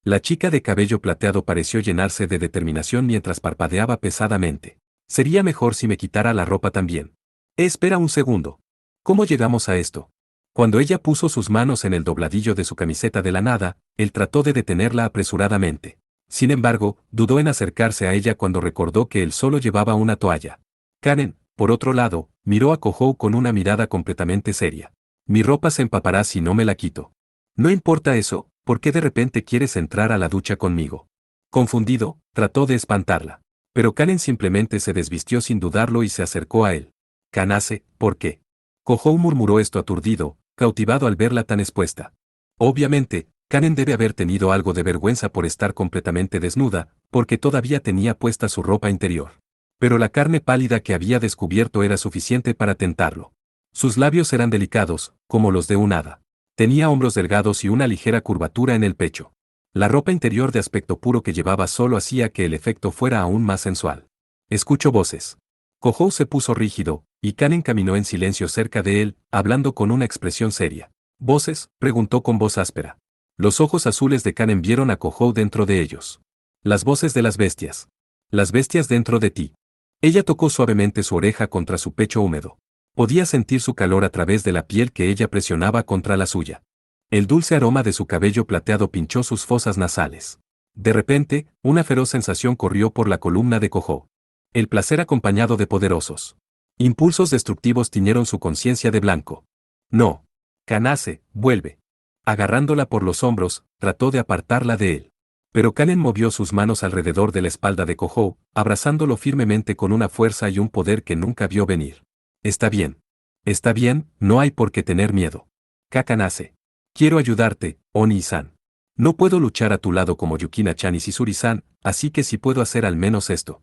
La chica de cabello plateado pareció llenarse de determinación mientras parpadeaba pesadamente. Sería mejor si me quitara la ropa también. Espera un segundo. ¿Cómo llegamos a esto? Cuando ella puso sus manos en el dobladillo de su camiseta de la nada, él trató de detenerla apresuradamente. Sin embargo, dudó en acercarse a ella cuando recordó que él solo llevaba una toalla. Karen, por otro lado, miró a Kohou con una mirada completamente seria. Mi ropa se empapará si no me la quito. No importa eso, ¿por qué de repente quieres entrar a la ducha conmigo? Confundido, trató de espantarla. Pero Karen simplemente se desvistió sin dudarlo y se acercó a él. Kanase, ¿por qué? Kohou murmuró esto aturdido, cautivado al verla tan expuesta. Obviamente, Karen debe haber tenido algo de vergüenza por estar completamente desnuda, porque todavía tenía puesta su ropa interior. Pero la carne pálida que había descubierto era suficiente para tentarlo. Sus labios eran delicados, como los de un hada. Tenía hombros delgados y una ligera curvatura en el pecho. La ropa interior de aspecto puro que llevaba solo hacía que el efecto fuera aún más sensual. Escuchó voces. Kohou se puso rígido, y Karen caminó en silencio cerca de él, hablando con una expresión seria. ¿Voces?, preguntó con voz áspera. Los ojos azules de Karen vieron a Kohou dentro de ellos. Las voces de las bestias. Las bestias dentro de ti. Ella tocó suavemente su oreja contra su pecho húmedo. Podía sentir su calor a través de la piel que ella presionaba contra la suya. El dulce aroma de su cabello plateado pinchó sus fosas nasales. De repente, una feroz sensación corrió por la columna de Kohou. El placer acompañado de poderosos impulsos destructivos tiñeron su conciencia de blanco. No. Kanase, vuelve. Agarrándola por los hombros, trató de apartarla de él. Pero Karen movió sus manos alrededor de la espalda de Kohou, abrazándolo firmemente con una fuerza y un poder que nunca vio venir. Está bien. Está bien, no hay por qué tener miedo. Kanase. Quiero ayudarte, Oni-san. No puedo luchar a tu lado como Yukina-chan y Shizuri-san, así que sí puedo hacer al menos esto.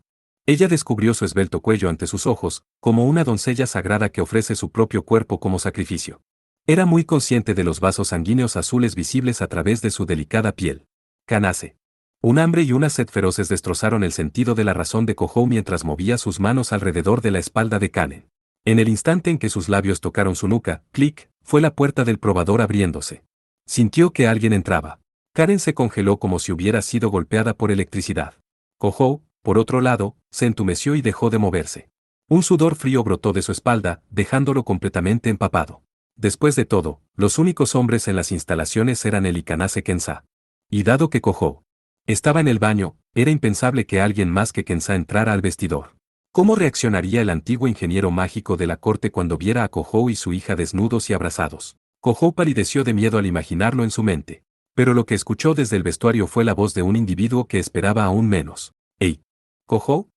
Ella descubrió su esbelto cuello ante sus ojos, como una doncella sagrada que ofrece su propio cuerpo como sacrificio. Era muy consciente de los vasos sanguíneos azules visibles a través de su delicada piel. Kanase. Un hambre y una sed feroces destrozaron el sentido de la razón de Kohou mientras movía sus manos alrededor de la espalda de Karen. En el instante en que sus labios tocaron su nuca, clic, fue la puerta del probador abriéndose. Sintió que alguien entraba. Karen se congeló como si hubiera sido golpeada por electricidad. Kohou, por otro lado, se entumeció y dejó de moverse. Un sudor frío brotó de su espalda, dejándolo completamente empapado. Después de todo, los únicos hombres en las instalaciones eran él y Kanase Kensa. Y dado que Kohou estaba en el baño, era impensable que alguien más que Kensa entrara al vestidor. ¿Cómo reaccionaría el antiguo ingeniero mágico de la corte cuando viera a Kohou y su hija desnudos y abrazados? Kohou palideció de miedo al imaginarlo en su mente. Pero lo que escuchó desde el vestuario fue la voz de un individuo que esperaba aún menos. «Hey, Kohou,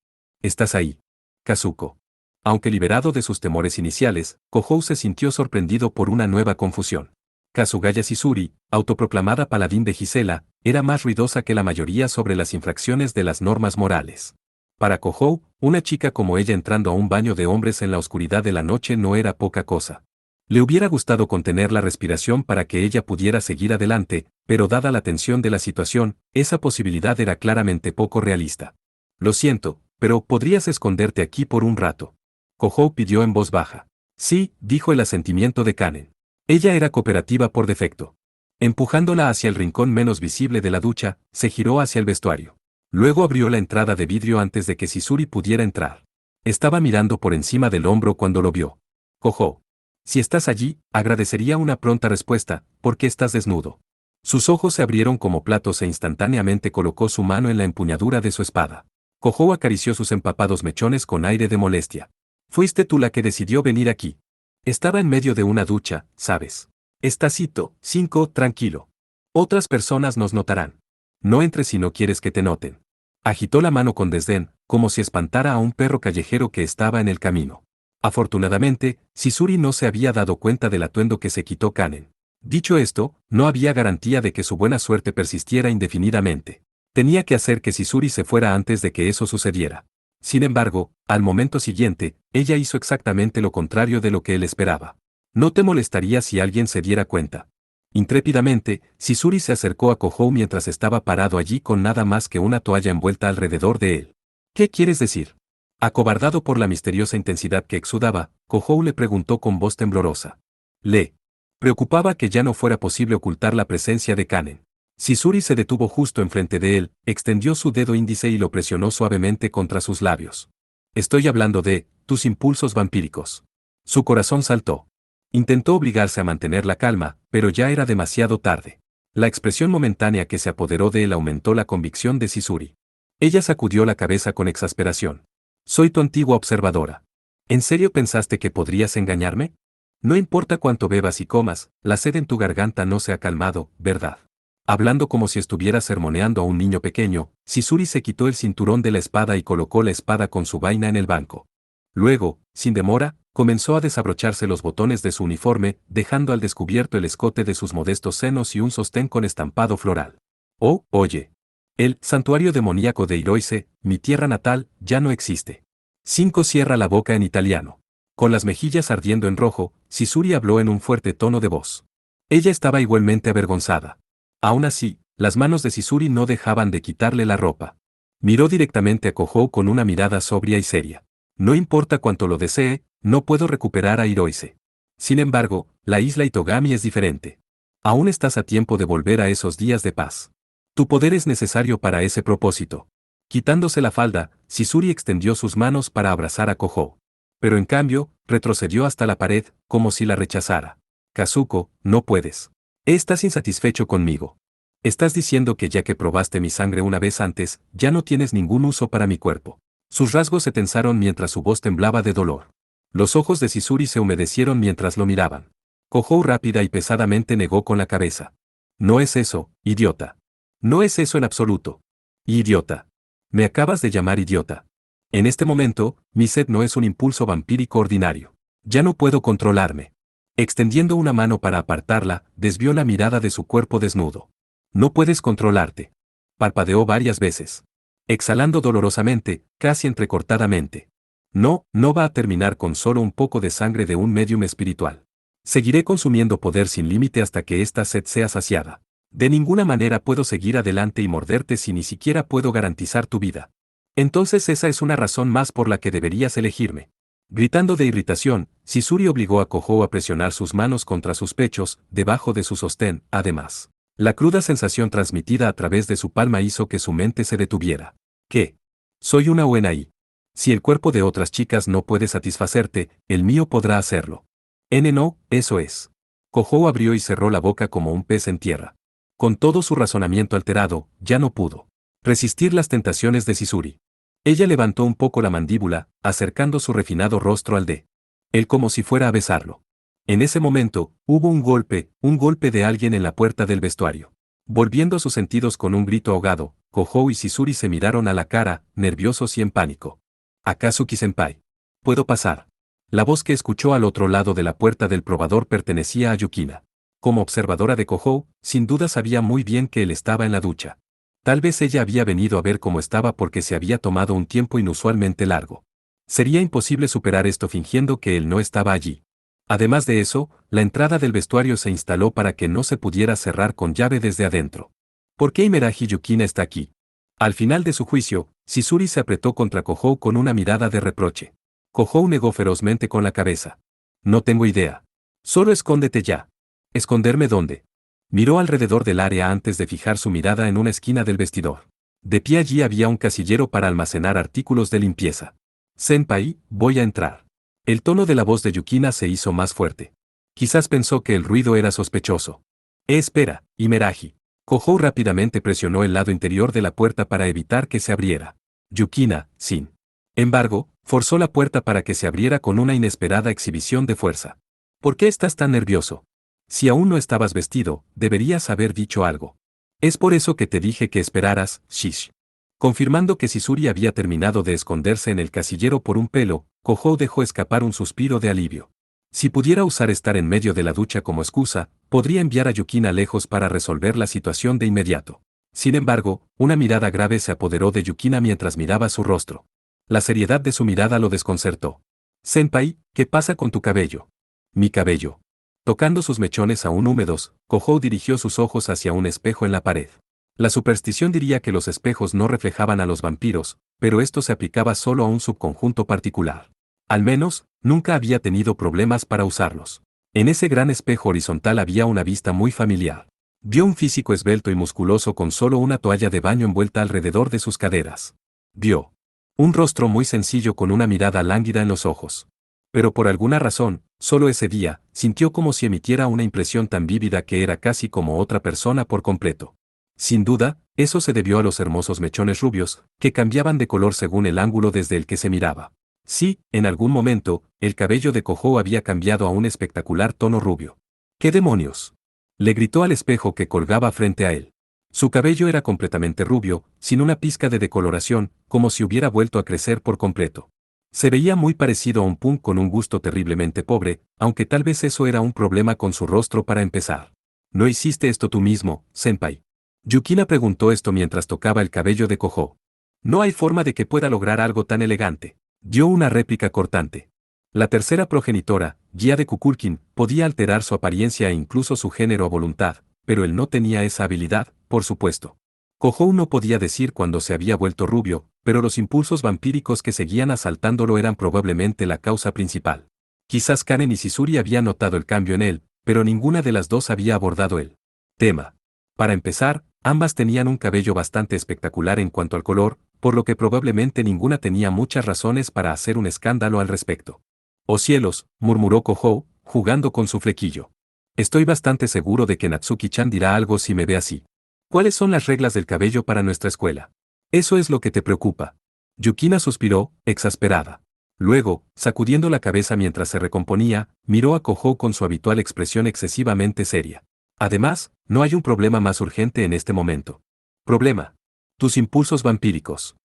¿estás ahí?» Kazuko. Aunque liberado de sus temores iniciales, Kohou se sintió sorprendido por una nueva confusión. Kazugaya Shizuri, autoproclamada paladín de Gisela, era más ruidosa que la mayoría sobre las infracciones de las normas morales. Para Kohou, una chica como ella entrando a un baño de hombres en la oscuridad de la noche no era poca cosa. Le hubiera gustado contener la respiración para que ella pudiera seguir adelante, pero dada la tensión de la situación, esa posibilidad era claramente poco realista. Lo siento, pero ¿podrías esconderte aquí por un rato? Kohou pidió en voz baja. Sí, dijo el asentimiento de Kanen. Ella era cooperativa por defecto. Empujándola hacia el rincón menos visible de la ducha, se giró hacia el vestuario. Luego abrió la entrada de vidrio antes de que Shizuri pudiera entrar. Estaba mirando por encima del hombro cuando lo vio. Kohou. Si estás allí, agradecería una pronta respuesta, porque estás desnudo. Sus ojos se abrieron como platos e instantáneamente colocó su mano en la empuñadura de su espada. Kohou acarició sus empapados mechones con aire de molestia. Fuiste tú la que decidió venir aquí. Estaba en medio de una ducha, ¿sabes? Estacito, 5, tranquilo. Otras personas nos notarán. No entres si no quieres que te noten. Agitó la mano con desdén, como si espantara a un perro callejero que estaba en el camino. Afortunadamente, Shizuri no se había dado cuenta del atuendo que se quitó Kanen. Dicho esto, no había garantía de que su buena suerte persistiera indefinidamente. Tenía que hacer que Shizuri se fuera antes de que eso sucediera. Sin embargo, al momento siguiente, ella hizo exactamente lo contrario de lo que él esperaba. No te molestaría si alguien se diera cuenta. Intrépidamente, Shizuri se acercó a Kohou mientras estaba parado allí con nada más que una toalla envuelta alrededor de él. ¿Qué quieres decir? Acobardado por la misteriosa intensidad que exudaba, Kohou le preguntó con voz temblorosa. Le preocupaba que ya no fuera posible ocultar la presencia de Kanen. Shizuri se detuvo justo enfrente de él, extendió su dedo índice y lo presionó suavemente contra sus labios. Estoy hablando de tus impulsos vampíricos. Su corazón saltó. Intentó obligarse a mantener la calma, pero ya era demasiado tarde. La expresión momentánea que se apoderó de él aumentó la convicción de Shizuri. Ella sacudió la cabeza con exasperación. Soy tu antigua observadora. ¿En serio pensaste que podrías engañarme? No importa cuánto bebas y comas, la sed en tu garganta no se ha calmado, ¿verdad? Hablando como si estuviera sermoneando a un niño pequeño, Shizuri se quitó el cinturón de la espada y colocó la espada con su vaina en el banco. Luego, sin demora, comenzó a desabrocharse los botones de su uniforme, dejando al descubierto el escote de sus modestos senos y un sostén con estampado floral. Oh, oye. El santuario demoníaco de Iroise, mi tierra natal, ya no existe. 5 Cierra la boca en italiano. Con las mejillas ardiendo en rojo, Shizuri habló en un fuerte tono de voz. Ella estaba igualmente avergonzada. Aún así, las manos de Shizuri no dejaban de quitarle la ropa. Miró directamente a Kohou con una mirada sobria y seria. No importa cuánto lo desee, no puedo recuperar a Iroise. Sin embargo, la isla Itogami es diferente. Aún estás a tiempo de volver a esos días de paz. Tu poder es necesario para ese propósito. Quitándose la falda, Shizuri extendió sus manos para abrazar a Kohou. Pero en cambio, retrocedió hasta la pared, como si la rechazara. Kazuko, no puedes. Estás insatisfecho conmigo. Estás diciendo que ya que probaste mi sangre una vez antes, ya no tienes ningún uso para mi cuerpo. Sus rasgos se tensaron mientras su voz temblaba de dolor. Los ojos de Shizuri se humedecieron mientras lo miraban. Kohou rápida y pesadamente negó con la cabeza. No es eso, idiota. No es eso en absoluto. Idiota. Me acabas de llamar idiota. En este momento, mi sed no es un impulso vampírico ordinario. Ya no puedo controlarme. Extendiendo una mano para apartarla, desvió la mirada de su cuerpo desnudo. No puedes controlarte. Parpadeó varias veces. Exhalando dolorosamente, casi entrecortadamente. No, no va a terminar con solo un poco de sangre de un médium espiritual. Seguiré consumiendo poder sin límite hasta que esta sed sea saciada. De ninguna manera puedo seguir adelante y morderte si ni siquiera puedo garantizar tu vida. Entonces esa es una razón más por la que deberías elegirme. Gritando de irritación, Shizuri obligó a Kohou a presionar sus manos contra sus pechos, debajo de su sostén, además. La cruda sensación transmitida a través de su palma hizo que su mente se detuviera. ¿Qué? Soy una Uenai. Si el cuerpo de otras chicas no puede satisfacerte, el mío podrá hacerlo. No, eso es. Kohou abrió y cerró la boca como un pez en tierra. Con todo su razonamiento alterado, ya no pudo resistir las tentaciones de Shizuri. Ella levantó un poco la mandíbula, acercando su refinado rostro al de él como si fuera a besarlo. En ese momento, hubo un golpe de alguien en la puerta del vestuario. Volviendo a sus sentidos con un grito ahogado, Kohou y Chizuri se miraron a la cara, nerviosos y en pánico. Akatsuki-senpai. ¿Puedo pasar? La voz que escuchó al otro lado de la puerta del probador pertenecía a Yukina. Como observadora de Kohou, sin duda sabía muy bien que él estaba en la ducha. Tal vez ella había venido a ver cómo estaba porque se había tomado un tiempo inusualmente largo. Sería imposible superar esto fingiendo que él no estaba allí. Además de eso, la entrada del vestuario se instaló para que no se pudiera cerrar con llave desde adentro. ¿Por qué Imeraji Yukina está aquí? Al final de su juicio, Chizuri se apretó contra Kohou con una mirada de reproche. Kohou negó ferozmente con la cabeza. No tengo idea. Solo escóndete ya. ¿Esconderme dónde? Miró alrededor del área antes de fijar su mirada en una esquina del vestidor. De pie allí había un casillero para almacenar artículos de limpieza. Senpai, voy a entrar. El tono de la voz de Yukina se hizo más fuerte. Quizás pensó que el ruido era sospechoso. Espera, Imeraji. Kohou rápidamente presionó el lado interior de la puerta para evitar que se abriera. Yukina, sin embargo, forzó la puerta para que se abriera con una inesperada exhibición de fuerza. ¿Por qué estás tan nervioso? Si aún no estabas vestido, deberías haber dicho algo. Es por eso que te dije que esperaras, shish. Confirmando que Chizuri había terminado de esconderse en el casillero por un pelo, Kohou dejó escapar un suspiro de alivio. Si pudiera usar estar en medio de la ducha como excusa, podría enviar a Yukina lejos para resolver la situación de inmediato. Sin embargo, una mirada grave se apoderó de Yukina mientras miraba su rostro. La seriedad de su mirada lo desconcertó. Senpai, ¿qué pasa con tu cabello? Mi cabello. Tocando sus mechones aún húmedos, Kohou dirigió sus ojos hacia un espejo en la pared. La superstición diría que los espejos no reflejaban a los vampiros, pero esto se aplicaba solo a un subconjunto particular. Al menos, nunca había tenido problemas para usarlos. En ese gran espejo horizontal había una vista muy familiar. Vio un físico esbelto y musculoso con solo una toalla de baño envuelta alrededor de sus caderas. Vio un rostro muy sencillo con una mirada lánguida en los ojos. Pero por alguna razón, solo ese día, sintió como si emitiera una impresión tan vívida que era casi como otra persona por completo. Sin duda, eso se debió a los hermosos mechones rubios, que cambiaban de color según el ángulo desde el que se miraba. Sí, en algún momento, el cabello de Kohou había cambiado a un espectacular tono rubio. ¿Qué demonios? Le gritó al espejo que colgaba frente a él. Su cabello era completamente rubio, sin una pizca de decoloración, como si hubiera vuelto a crecer por completo. Se veía muy parecido a un punk con un gusto terriblemente pobre, aunque tal vez eso era un problema con su rostro para empezar. ¿No hiciste esto tú mismo, senpai? Yukina preguntó esto mientras tocaba el cabello de Kohou. No hay forma de que pueda lograr algo tan elegante. Dio una réplica cortante. La tercera progenitora, guía de Kukulkin, podía alterar su apariencia e incluso su género a voluntad, pero él no tenía esa habilidad, por supuesto. Kohou no podía decir cuándo se había vuelto rubio, pero los impulsos vampíricos que seguían asaltándolo eran probablemente la causa principal. Quizás Karen y Chizuri habían notado el cambio en él, pero ninguna de las dos había abordado el tema. Para empezar, ambas tenían un cabello bastante espectacular en cuanto al color, por lo que probablemente ninguna tenía muchas razones para hacer un escándalo al respecto. «Oh cielos», murmuró Kohou, jugando con su flequillo. «Estoy bastante seguro de que Natsuki-chan dirá algo si me ve así. ¿Cuáles son las reglas del cabello para nuestra escuela? Eso es lo que te preocupa». Yukina suspiró, exasperada. Luego, sacudiendo la cabeza mientras se recomponía, miró a Kohou con su habitual expresión excesivamente seria. «Además, no hay un problema más urgente en este momento». «¿Problema? Tus impulsos vampíricos».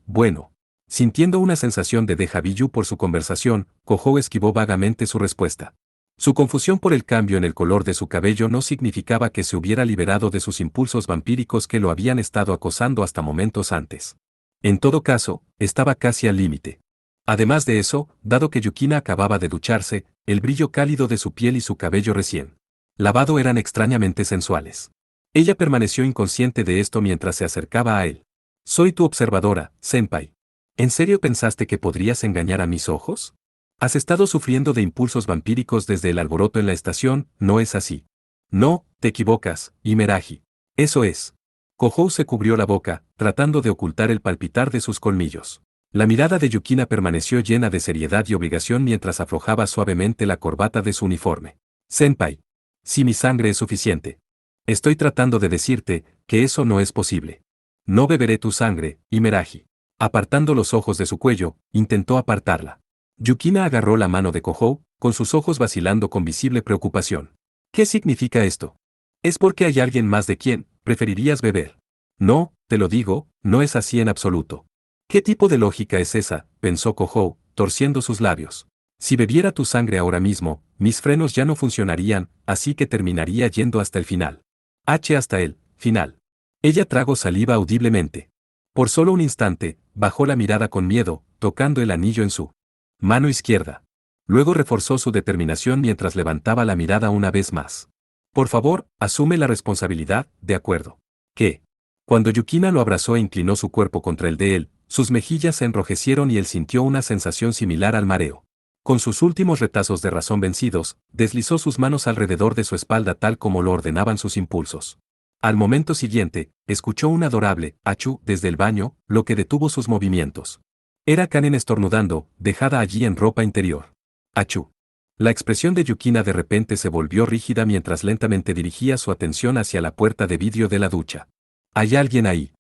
Bueno. Sintiendo una sensación de déjà vu por su conversación, Kohou esquivó vagamente su respuesta. Su confusión por el cambio en el color de su cabello no significaba que se hubiera liberado de sus impulsos vampíricos que lo habían estado acosando hasta momentos antes. En todo caso, estaba casi al límite. Además de eso, dado que Yukina acababa de ducharse, el brillo cálido de su piel y su cabello recién lavado eran extrañamente sensuales. Ella permaneció inconsciente de esto mientras se acercaba a él. «Soy tu observadora, senpai. ¿En serio pensaste que podrías engañar a mis ojos? Has estado sufriendo de impulsos vampíricos desde el alboroto en la estación, ¿no es así?» «No, te equivocas, Imeraji. Eso es». Kohou se cubrió la boca, tratando de ocultar el palpitar de sus colmillos. La mirada de Yukina permaneció llena de seriedad y obligación mientras aflojaba suavemente la corbata de su uniforme. «Senpai. Si mi sangre es suficiente. Estoy tratando de decirte que eso no es posible. No beberé tu sangre, Imeraji». Apartando los ojos de su cuello, intentó apartarla. Yukina agarró la mano de Kohou, con sus ojos vacilando con visible preocupación. «¿Qué significa esto? Es porque hay alguien más de quien preferirías beber. No, te lo digo, no es así en absoluto. ¿Qué tipo de lógica es esa?, pensó Kohou, torciendo sus labios. Si bebiera tu sangre ahora mismo, mis frenos ya no funcionarían, así que terminaría yendo hasta el final. Hasta el final. Ella tragó saliva audiblemente. Por solo un instante, bajó la mirada con miedo, tocando el anillo en su mano izquierda. Luego reforzó su determinación mientras levantaba la mirada una vez más. Por favor, asume la responsabilidad, ¿de acuerdo? ¿Qué? Cuando Yukina lo abrazó e inclinó su cuerpo contra el de él, sus mejillas se enrojecieron y él sintió una sensación similar al mareo. Con sus últimos retazos de razón vencidos, deslizó sus manos alrededor de su espalda tal como lo ordenaban sus impulsos. Al momento siguiente, escuchó un adorable achú desde el baño, lo que detuvo sus movimientos. Era Kanen estornudando, dejada allí en ropa interior. Achú. La expresión de Yukina de repente se volvió rígida mientras lentamente dirigía su atención hacia la puerta de vidrio de la ducha. ¿Hay alguien ahí?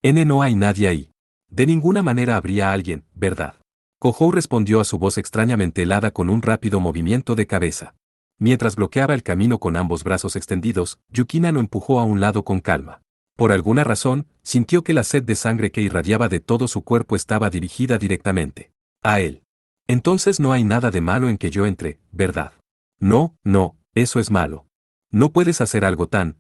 No hay nadie ahí. De ninguna manera habría alguien, ¿verdad? Kohou respondió a su voz extrañamente helada con un rápido movimiento de cabeza. Mientras bloqueaba el camino con ambos brazos extendidos, Yukina lo empujó a un lado con calma. Por alguna razón, sintió que la sed de sangre que irradiaba de todo su cuerpo estaba dirigida directamente a él. Entonces no hay nada de malo en que yo entre, ¿verdad? No, no, eso es malo. No puedes hacer algo tan,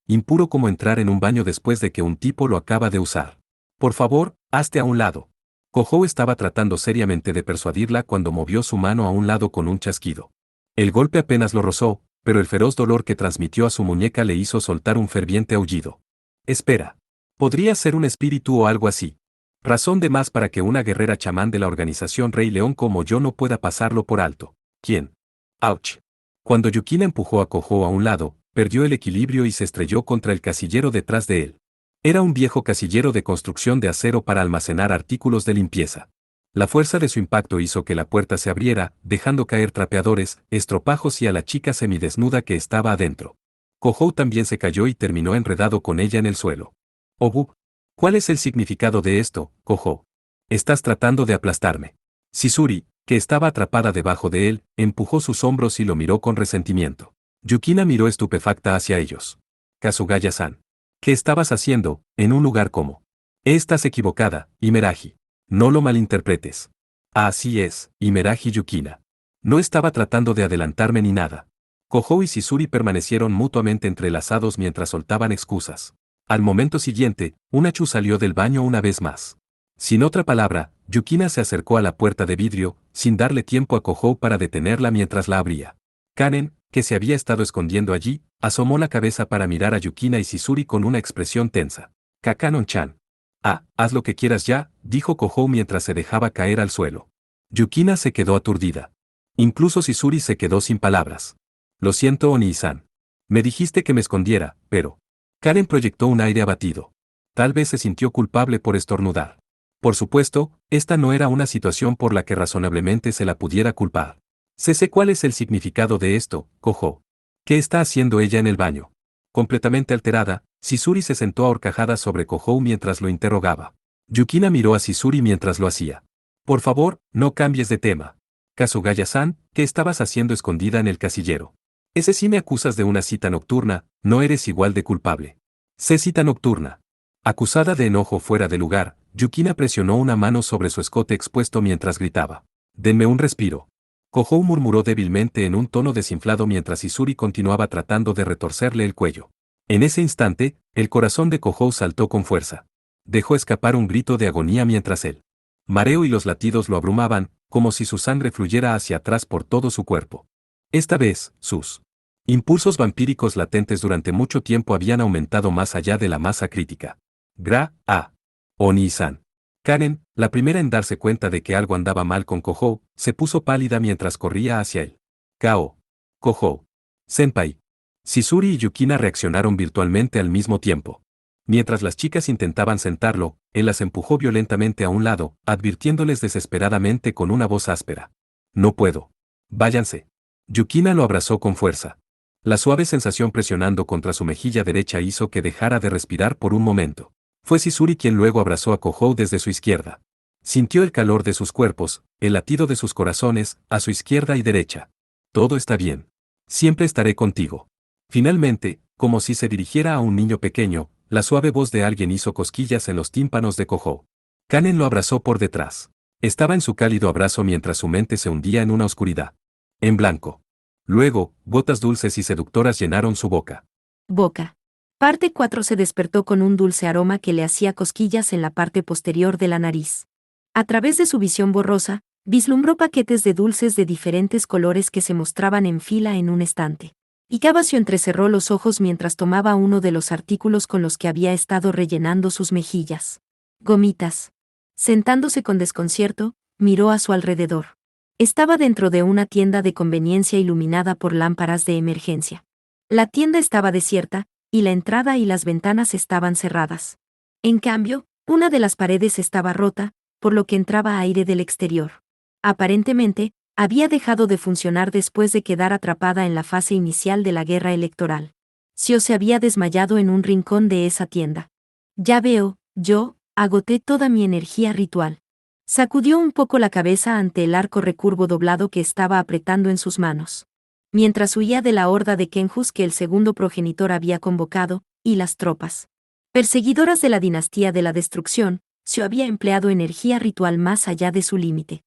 impuro como entrar en un baño después de que un tipo lo acaba de usar. Por favor, hazte a un lado. Kohou estaba tratando seriamente de persuadirla cuando movió su mano a un lado con un chasquido. El golpe apenas lo rozó, pero el feroz dolor que transmitió a su muñeca le hizo soltar un ferviente aullido. Espera. Podría ser un espíritu o algo así. Razón de más para que una guerrera chamán de la organización Rey León como yo no pueda pasarlo por alto. ¿Quién? Ouch. Cuando Yukina empujó a Kohou a un lado, perdió el equilibrio y se estrelló contra el casillero detrás de él. Era un viejo casillero de construcción de acero para almacenar artículos de limpieza. La fuerza de su impacto hizo que la puerta se abriera, dejando caer trapeadores, estropajos y a la chica semidesnuda que estaba adentro. Kohou también se cayó y terminó enredado con ella en el suelo. Obu. ¿Cuál es el significado de esto, Kohou? Estás tratando de aplastarme. Shisuri, que estaba atrapada debajo de él, empujó sus hombros y lo miró con resentimiento. Yukina miró estupefacta hacia ellos. Kasugaya-san. ¿Qué estabas haciendo, en un lugar como? Estás equivocada, Imeraji. No lo malinterpretes. Así es, Imeraji Yukina. No estaba tratando de adelantarme ni nada. Kohou y Shisuri permanecieron mutuamente entrelazados mientras soltaban excusas. Al momento siguiente, Unachu salió del baño una vez más. Sin otra palabra, Yukina se acercó a la puerta de vidrio, sin darle tiempo a Kohou para detenerla mientras la abría. Kanen, que se había estado escondiendo allí, asomó la cabeza para mirar a Yukina y Shisuri con una expresión tensa. Kakanon-chan. Haz lo que quieras ya, dijo Kohou mientras se dejaba caer al suelo. Yukina se quedó aturdida. Incluso Shisuri se quedó sin palabras. Lo siento, Oni-san. Me dijiste que me escondiera, pero... Karen proyectó un aire abatido. Tal vez se sintió culpable por estornudar. Por supuesto, esta no era una situación por la que razonablemente se la pudiera culpar. Sé cuál es el significado de esto, Kohou. ¿Qué está haciendo ella en el baño? Completamente alterada, Shisuri se sentó a horcajadas sobre Kohou mientras lo interrogaba. Yukina miró a Shisuri mientras lo hacía. Por favor, no cambies de tema. Kasugaya-san, ¿qué estabas haciendo escondida en el casillero? Si me acusas de una cita nocturna, no eres igual de culpable. Cita nocturna. Acusada de enojo fuera de lugar, Yukina presionó una mano sobre su escote expuesto mientras gritaba. Denme un respiro. Kohou murmuró débilmente en un tono desinflado mientras Shisuri continuaba tratando de retorcerle el cuello. En ese instante, el corazón de Kohou saltó con fuerza. Dejó escapar un grito de agonía mientras el mareo y los latidos lo abrumaban, como si su sangre fluyera hacia atrás por todo su cuerpo. Esta vez, sus impulsos vampíricos latentes durante mucho tiempo habían aumentado más allá de la masa crítica. Oni-san. Karen, la primera en darse cuenta de que algo andaba mal con Kohou, se puso pálida mientras corría hacia él. Kohou. Senpai. Shisuri y Yukina reaccionaron virtualmente al mismo tiempo. Mientras las chicas intentaban sentarlo, él las empujó violentamente a un lado, advirtiéndoles desesperadamente con una voz áspera. No puedo. Váyanse. Yukina lo abrazó con fuerza. La suave sensación presionando contra su mejilla derecha hizo que dejara de respirar por un momento. Fue Shisuri quien luego abrazó a Kohou desde su izquierda. Sintió el calor de sus cuerpos, el latido de sus corazones, a su izquierda y derecha. Todo está bien. Siempre estaré contigo. Finalmente, como si se dirigiera a un niño pequeño, la suave voz de alguien hizo cosquillas en los tímpanos de Kohou. Kanen lo abrazó por detrás. Estaba en su cálido abrazo mientras su mente se hundía en una oscuridad. En blanco. Luego, gotas dulces y seductoras llenaron su boca. Boca. Parte 4 se despertó con un dulce aroma que le hacía cosquillas en la parte posterior de la nariz. A través de su visión borrosa, vislumbró paquetes de dulces de diferentes colores que se mostraban en fila en un estante. Y Cavacio entrecerró los ojos mientras tomaba uno de los artículos con los que había estado rellenando sus mejillas. Gomitas. Sentándose con desconcierto, miró a su alrededor. Estaba dentro de una tienda de conveniencia iluminada por lámparas de emergencia. La tienda estaba desierta, y la entrada y las ventanas estaban cerradas. En cambio, una de las paredes estaba rota, por lo que entraba aire del exterior. Aparentemente, había dejado de funcionar después de quedar atrapada en la fase inicial de la guerra electoral. Sio se había desmayado en un rincón de esa tienda. Ya veo, yo, agoté toda mi energía ritual. Sacudió un poco la cabeza ante el arco recurvo doblado que estaba apretando en sus manos. Mientras huía de la horda de Kenjus que el segundo progenitor había convocado, y las tropas perseguidoras de la dinastía de la destrucción, Sio había empleado energía ritual más allá de su límite.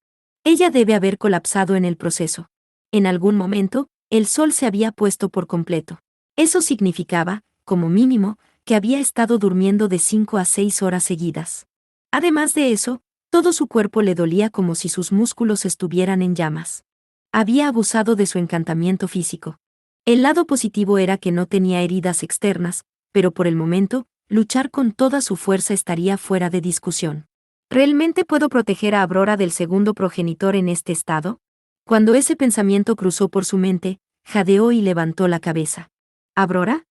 Ella debe haber colapsado en el proceso. En algún momento, el sol se había puesto por completo. Eso significaba, como mínimo, que había estado durmiendo de 5 a 6 horas seguidas. Además de eso, todo su cuerpo le dolía como si sus músculos estuvieran en llamas. Había abusado de su encantamiento físico. El lado positivo era que no tenía heridas externas, pero por el momento, luchar con toda su fuerza estaría fuera de discusión. ¿Realmente puedo proteger a Aurora del segundo progenitor en este estado? Cuando ese pensamiento cruzó por su mente, jadeó y levantó la cabeza. ¿Aurora?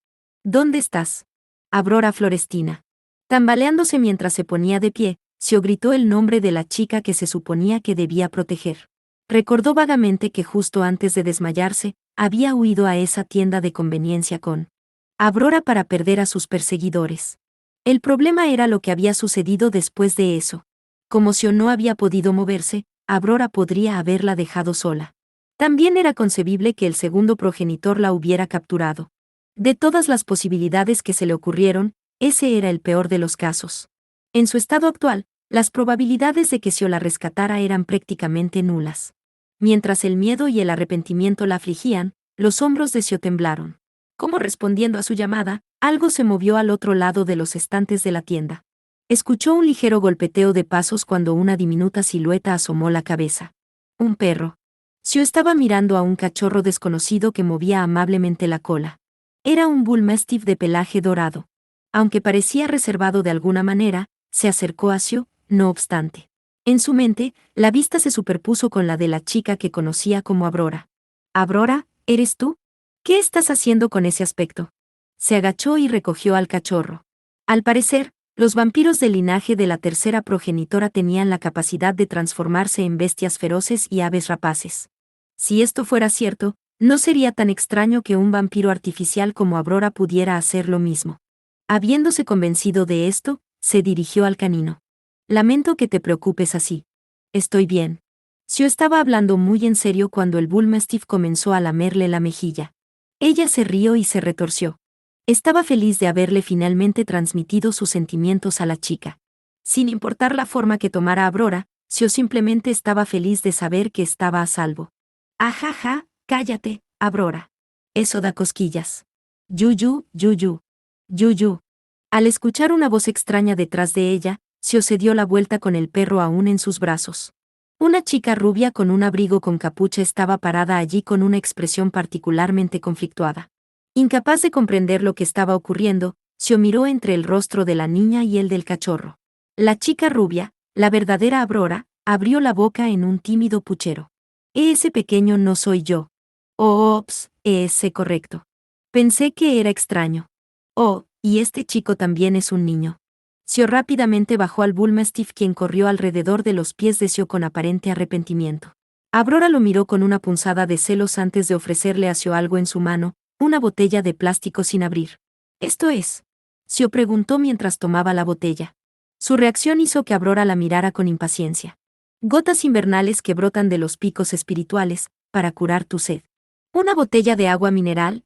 ¿Dónde estás? Aurora Florestina. Tambaleándose mientras se ponía de pie, Sio gritó el nombre de la chica que se suponía que debía proteger. Recordó vagamente que justo antes de desmayarse, había huido a esa tienda de conveniencia con Aurora para perder a sus perseguidores. El problema era lo que había sucedido después de eso. Como Sio no había podido moverse, Aurora podría haberla dejado sola. También era concebible que el segundo progenitor la hubiera capturado. De todas las posibilidades que se le ocurrieron, ese era el peor de los casos. En su estado actual, las probabilidades de que Sio la rescatara eran prácticamente nulas. Mientras el miedo y el arrepentimiento la afligían, los hombros de Sio temblaron. Como respondiendo a su llamada, algo se movió al otro lado de los estantes de la tienda. Escuchó un ligero golpeteo de pasos cuando una diminuta silueta asomó la cabeza. Un perro. Sio estaba mirando a un cachorro desconocido que movía amablemente la cola. Era un bull mastiff de pelaje dorado. Aunque parecía reservado de alguna manera, se acercó a Sio, no obstante. En su mente, la vista se superpuso con la de la chica que conocía como Aurora. «Aurora, ¿eres tú? ¿Qué estás haciendo con ese aspecto?» Se agachó y recogió al cachorro. Al parecer, los vampiros del linaje de la tercera progenitora tenían la capacidad de transformarse en bestias feroces y aves rapaces. Si esto fuera cierto, no sería tan extraño que un vampiro artificial como Aurora pudiera hacer lo mismo. Habiéndose convencido de esto, se dirigió al canino. «Lamento que te preocupes así. Estoy bien». Sio estaba hablando muy en serio cuando el bull mastiff comenzó a lamerle la mejilla. Ella se rió y se retorció. Estaba feliz de haberle finalmente transmitido sus sentimientos a la chica. Sin importar la forma que tomara Aurora, Sio simplemente estaba feliz de saber que estaba a salvo. «Ajaja, cállate, Aurora. Eso da cosquillas. Yuyu, yuyu. Yuyu». Al escuchar una voz extraña detrás de ella, Sio se dio la vuelta con el perro aún en sus brazos. Una chica rubia con un abrigo con capucha estaba parada allí con una expresión particularmente conflictuada. Incapaz de comprender lo que estaba ocurriendo, Sio miró entre el rostro de la niña y el del cachorro. La chica rubia, la verdadera Aurora, abrió la boca en un tímido puchero. «Ese pequeño no soy yo». «Oh, ops, ese correcto. Pensé que era extraño. Oh, y este chico también es un niño». Sio rápidamente bajó al bull mastiff quien corrió alrededor de los pies de Sio con aparente arrepentimiento. Aurora lo miró con una punzada de celos antes de ofrecerle a Sio algo en su mano, una botella de plástico sin abrir. «¿Esto es?», Sio preguntó mientras tomaba la botella. Su reacción hizo que Aurora la mirara con impaciencia. «Gotas invernales que brotan de los picos espirituales, para curar tu sed. Una botella de agua mineral,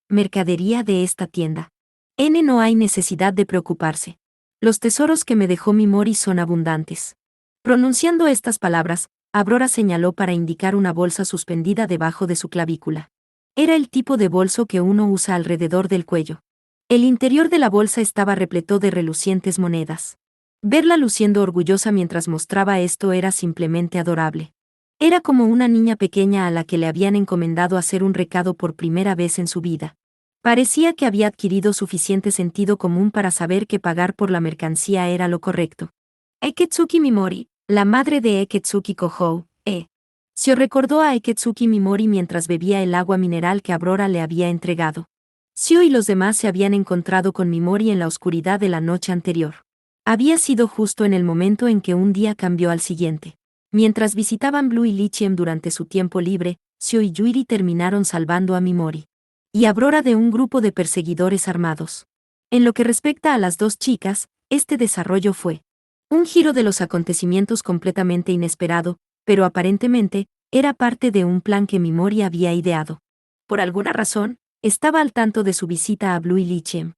mercadería de esta tienda. No hay necesidad de preocuparse. Los tesoros que me dejó mi Mori son abundantes. Pronunciando estas palabras, Aurora señaló para indicar una bolsa suspendida debajo de su clavícula. Era el tipo de bolso que uno usa alrededor del cuello. El interior de la bolsa estaba repleto de relucientes monedas. Verla luciendo orgullosa mientras mostraba esto era simplemente adorable. Era como una niña pequeña a la que le habían encomendado hacer un recado por primera vez en su vida. Parecía que había adquirido suficiente sentido común para saber que pagar por la mercancía era lo correcto. Eketsuki Mimori, la madre de Eketsuki Kohou, Seo recordó a Eketsuki Mimori mientras bebía el agua mineral que Aurora le había entregado. Seo y los demás se habían encontrado con Mimori en la oscuridad de la noche anterior. Había sido justo en el momento en que un día cambió al siguiente. Mientras visitaban Blue y Lichiem durante su tiempo libre, Seo y Yuri terminaron salvando a Mimori y Aurora de un grupo de perseguidores armados. En lo que respecta a las dos chicas, este desarrollo fue un giro de los acontecimientos completamente inesperado, pero aparentemente, era parte de un plan que Mimori había ideado. Por alguna razón, estaba al tanto de su visita a Blue y Lichiem.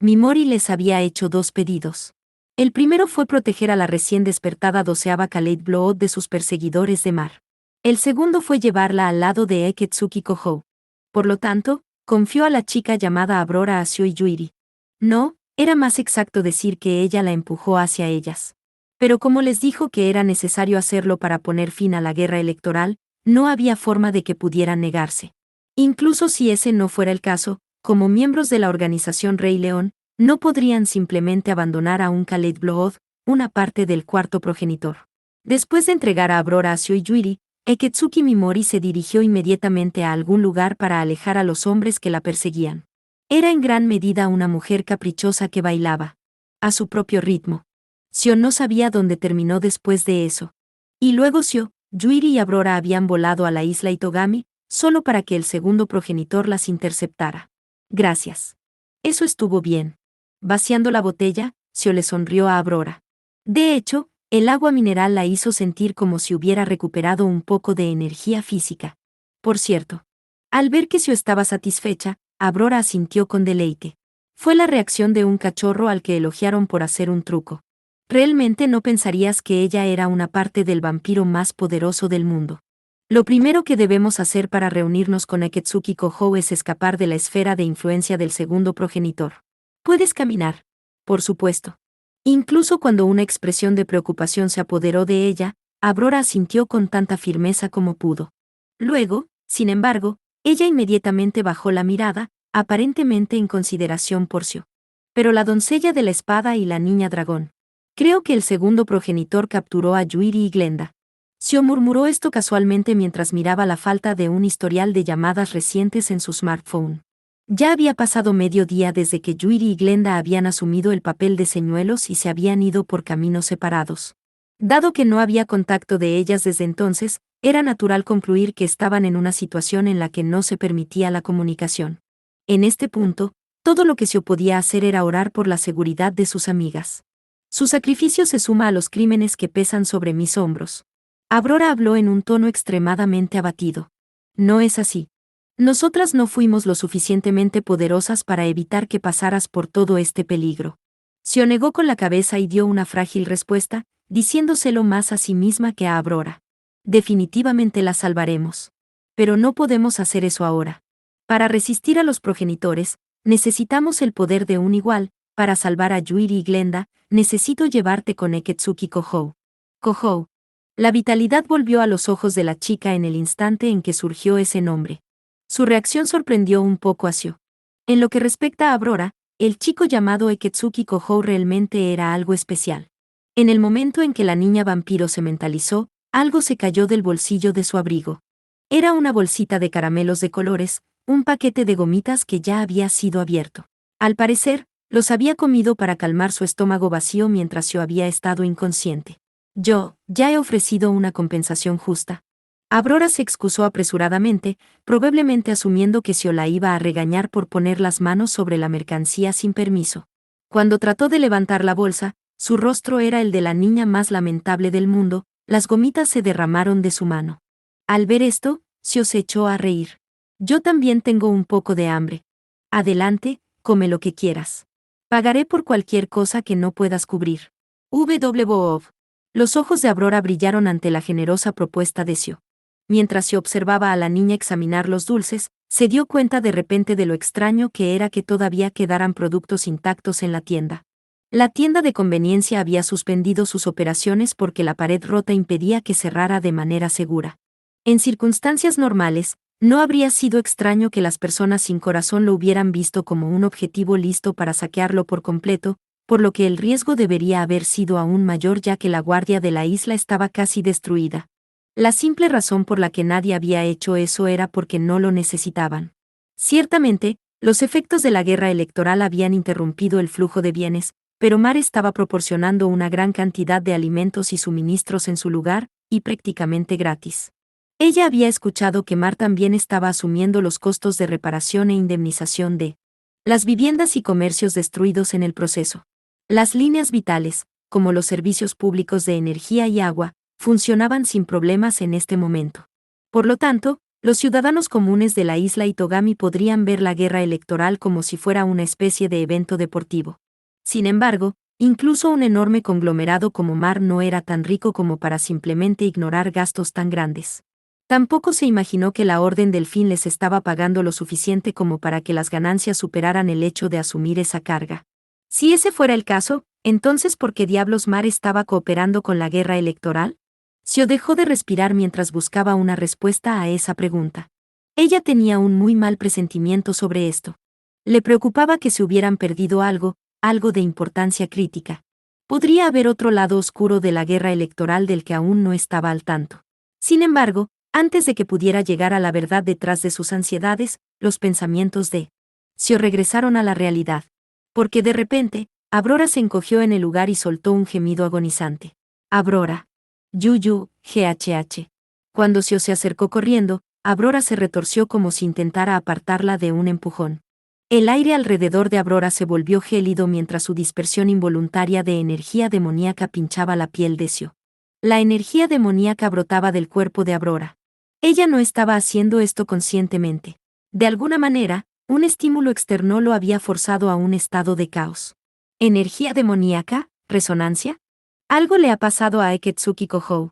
Mimori les había hecho dos pedidos. El primero fue proteger a la recién despertada 12ª Kaleid Blood de sus perseguidores de mar. El segundo fue llevarla al lado de Eketsuki Kohou. Por lo tanto, confió a la chica llamada Aurora a Seo y Yuri. No, era más exacto decir que ella la empujó hacia ellas. Pero como les dijo que era necesario hacerlo para poner fin a la guerra electoral, no había forma de que pudieran negarse. Incluso si ese no fuera el caso, como miembros de la organización Rey León, no podrían simplemente abandonar a un Kaleid Blood, una parte del cuarto progenitor. Después de entregar a Aurora a Seo y Yuri, Eketsuki Mimori se dirigió inmediatamente a algún lugar para alejar a los hombres que la perseguían. Era en gran medida una mujer caprichosa que bailaba a su propio ritmo. Seo no sabía dónde terminó después de eso. Y luego Seo, Yuri y Aurora habían volado a la isla Itogami, solo para que el segundo progenitor las interceptara. Gracias. Eso estuvo bien. Vaciando la botella, Seo le sonrió a Aurora. De hecho, el agua mineral la hizo sentir como si hubiera recuperado un poco de energía física. Por cierto, al ver que Seo estaba satisfecha, Aurora asintió con deleite. Fue la reacción de un cachorro al que elogiaron por hacer un truco. Realmente no pensarías que ella era una parte del vampiro más poderoso del mundo. Lo primero que debemos hacer para reunirnos con Eketsuki Kohou es escapar de la esfera de influencia del segundo progenitor. ¿Puedes caminar? Por supuesto. Incluso cuando una expresión de preocupación se apoderó de ella, Aurora asintió con tanta firmeza como pudo. Luego, sin embargo, ella inmediatamente bajó la mirada, aparentemente en consideración por Seo. Pero la doncella de la espada y la niña dragón. Creo que el segundo progenitor capturó a Yuri y Glenda. Seo murmuró esto casualmente mientras miraba la falta de un historial de llamadas recientes en su smartphone. Ya había pasado medio día desde que Yuri y Glenda habían asumido el papel de señuelos y se habían ido por caminos separados. Dado que no había contacto de ellas desde entonces, era natural concluir que estaban en una situación en la que no se permitía la comunicación. En este punto, todo lo que Seo podía hacer era orar por la seguridad de sus amigas. Su sacrificio se suma a los crímenes que pesan sobre mis hombros. Aurora habló en un tono extremadamente abatido. No es así. Nosotras no fuimos lo suficientemente poderosas para evitar que pasaras por todo este peligro. Seo negó con la cabeza y dio una frágil respuesta, diciéndoselo más a sí misma que a Aurora. Definitivamente la salvaremos. Pero no podemos hacer eso ahora. Para resistir a los progenitores, necesitamos el poder de un igual. Para salvar a Yuri y Glenda, necesito llevarte con Eketsuki Kohou. Kohou. La vitalidad volvió a los ojos de la chica en el instante en que surgió ese nombre. Su reacción sorprendió un poco a Seo. En lo que respecta a Aurora, el chico llamado Eketsuki Kohou realmente era algo especial. En el momento en que la niña vampiro se mentalizó, algo se cayó del bolsillo de su abrigo. Era una bolsita de caramelos de colores, un paquete de gomitas que ya había sido abierto. Al parecer, los había comido para calmar su estómago vacío mientras Seo había estado inconsciente. Yo, ya he ofrecido una compensación justa. Aurora se excusó apresuradamente, probablemente asumiendo que Seo la iba a regañar por poner las manos sobre la mercancía sin permiso. Cuando trató de levantar la bolsa, su rostro era el de la niña más lamentable del mundo, las gomitas se derramaron de su mano. Al ver esto, Seo se echó a reír. Yo también tengo un poco de hambre. Adelante, come lo que quieras. Pagaré por cualquier cosa que no puedas cubrir. W. Los ojos de Abrora brillaron ante la generosa propuesta de Sio. Mientras se observaba a la niña examinar los dulces, se dio cuenta de repente de lo extraño que era que todavía quedaran productos intactos en la tienda. La tienda de conveniencia había suspendido sus operaciones porque la pared rota impedía que cerrara de manera segura. En circunstancias normales, no habría sido extraño que las personas sin corazón lo hubieran visto como un objetivo listo para saquearlo por completo, por lo que el riesgo debería haber sido aún mayor ya que la guardia de la isla estaba casi destruida. La simple razón por la que nadie había hecho eso era porque no lo necesitaban. Ciertamente, los efectos de la guerra electoral habían interrumpido el flujo de bienes, pero Mar estaba proporcionando una gran cantidad de alimentos y suministros en su lugar, y prácticamente gratis. Ella había escuchado que Mar también estaba asumiendo los costos de reparación e indemnización de las viviendas y comercios destruidos en el proceso. Las líneas vitales, como los servicios públicos de energía y agua, funcionaban sin problemas en este momento. Por lo tanto, los ciudadanos comunes de la isla Itogami podrían ver la guerra electoral como si fuera una especie de evento deportivo. Sin embargo, incluso un enorme conglomerado como Mar no era tan rico como para simplemente ignorar gastos tan grandes. Tampoco se imaginó que la Orden del Fin les estaba pagando lo suficiente como para que las ganancias superaran el hecho de asumir esa carga. Si ese fuera el caso, entonces ¿por qué diablos Mar estaba cooperando con la guerra electoral? Sio dejó de respirar mientras buscaba una respuesta a esa pregunta. Ella tenía un muy mal presentimiento sobre esto. Le preocupaba que se hubieran perdido algo de importancia crítica. Podría haber otro lado oscuro de la guerra electoral del que aún no estaba al tanto. Sin embargo, antes de que pudiera llegar a la verdad detrás de sus ansiedades, los pensamientos de Sio regresaron a la realidad. Porque de repente, Abrora se encogió en el lugar y soltó un gemido agonizante. Abrora. Yuyu, GHH. Cuando Sio se acercó corriendo, Abrora se retorció como si intentara apartarla de un empujón. El aire alrededor de Abrora se volvió gélido mientras su dispersión involuntaria de energía demoníaca pinchaba la piel de Sio. La energía demoníaca brotaba del cuerpo de Abrora. Ella no estaba haciendo esto conscientemente. De alguna manera, un estímulo externo lo había forzado a un estado de caos. ¿Energía demoníaca? ¿Resonancia? Algo le ha pasado a Eketsuki Kohou.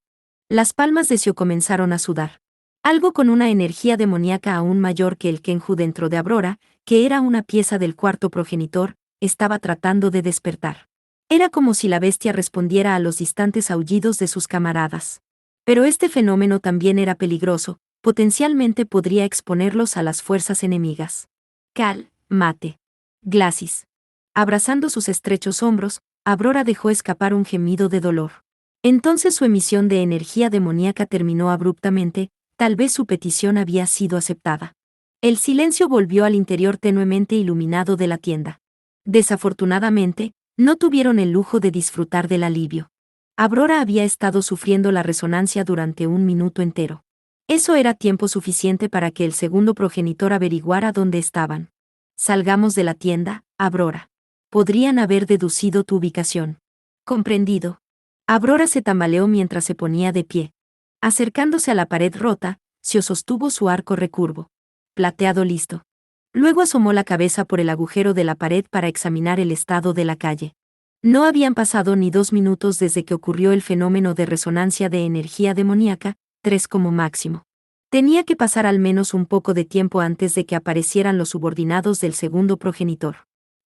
Las palmas de Sio comenzaron a sudar. Algo con una energía demoníaca aún mayor que el Kenju dentro de Abrora, que era una pieza del cuarto progenitor, estaba tratando de despertar. Era como si la bestia respondiera a los distantes aullidos de sus camaradas. Pero este fenómeno también era peligroso, potencialmente podría exponerlos a las fuerzas enemigas. Cal, mate. Glacis. Abrazando sus estrechos hombros, Abrora dejó escapar un gemido de dolor. Entonces su emisión de energía demoníaca terminó abruptamente, tal vez su petición había sido aceptada. El silencio volvió al interior tenuemente iluminado de la tienda. Desafortunadamente, no tuvieron el lujo de disfrutar del alivio. Abrora había estado sufriendo la resonancia durante un minuto entero. Eso era tiempo suficiente para que el segundo progenitor averiguara dónde estaban. Salgamos de la tienda, Abrora. Podrían haber deducido tu ubicación. Comprendido. Abrora se tambaleó mientras se ponía de pie. Acercándose a la pared rota, Sio sostuvo su arco recurvo. Plateado listo. Luego asomó la cabeza por el agujero de la pared para examinar el estado de la calle. No habían pasado ni 2 minutos desde que ocurrió el fenómeno de resonancia de energía demoníaca, 3 como máximo. Tenía que pasar al menos un poco de tiempo antes de que aparecieran los subordinados del segundo progenitor.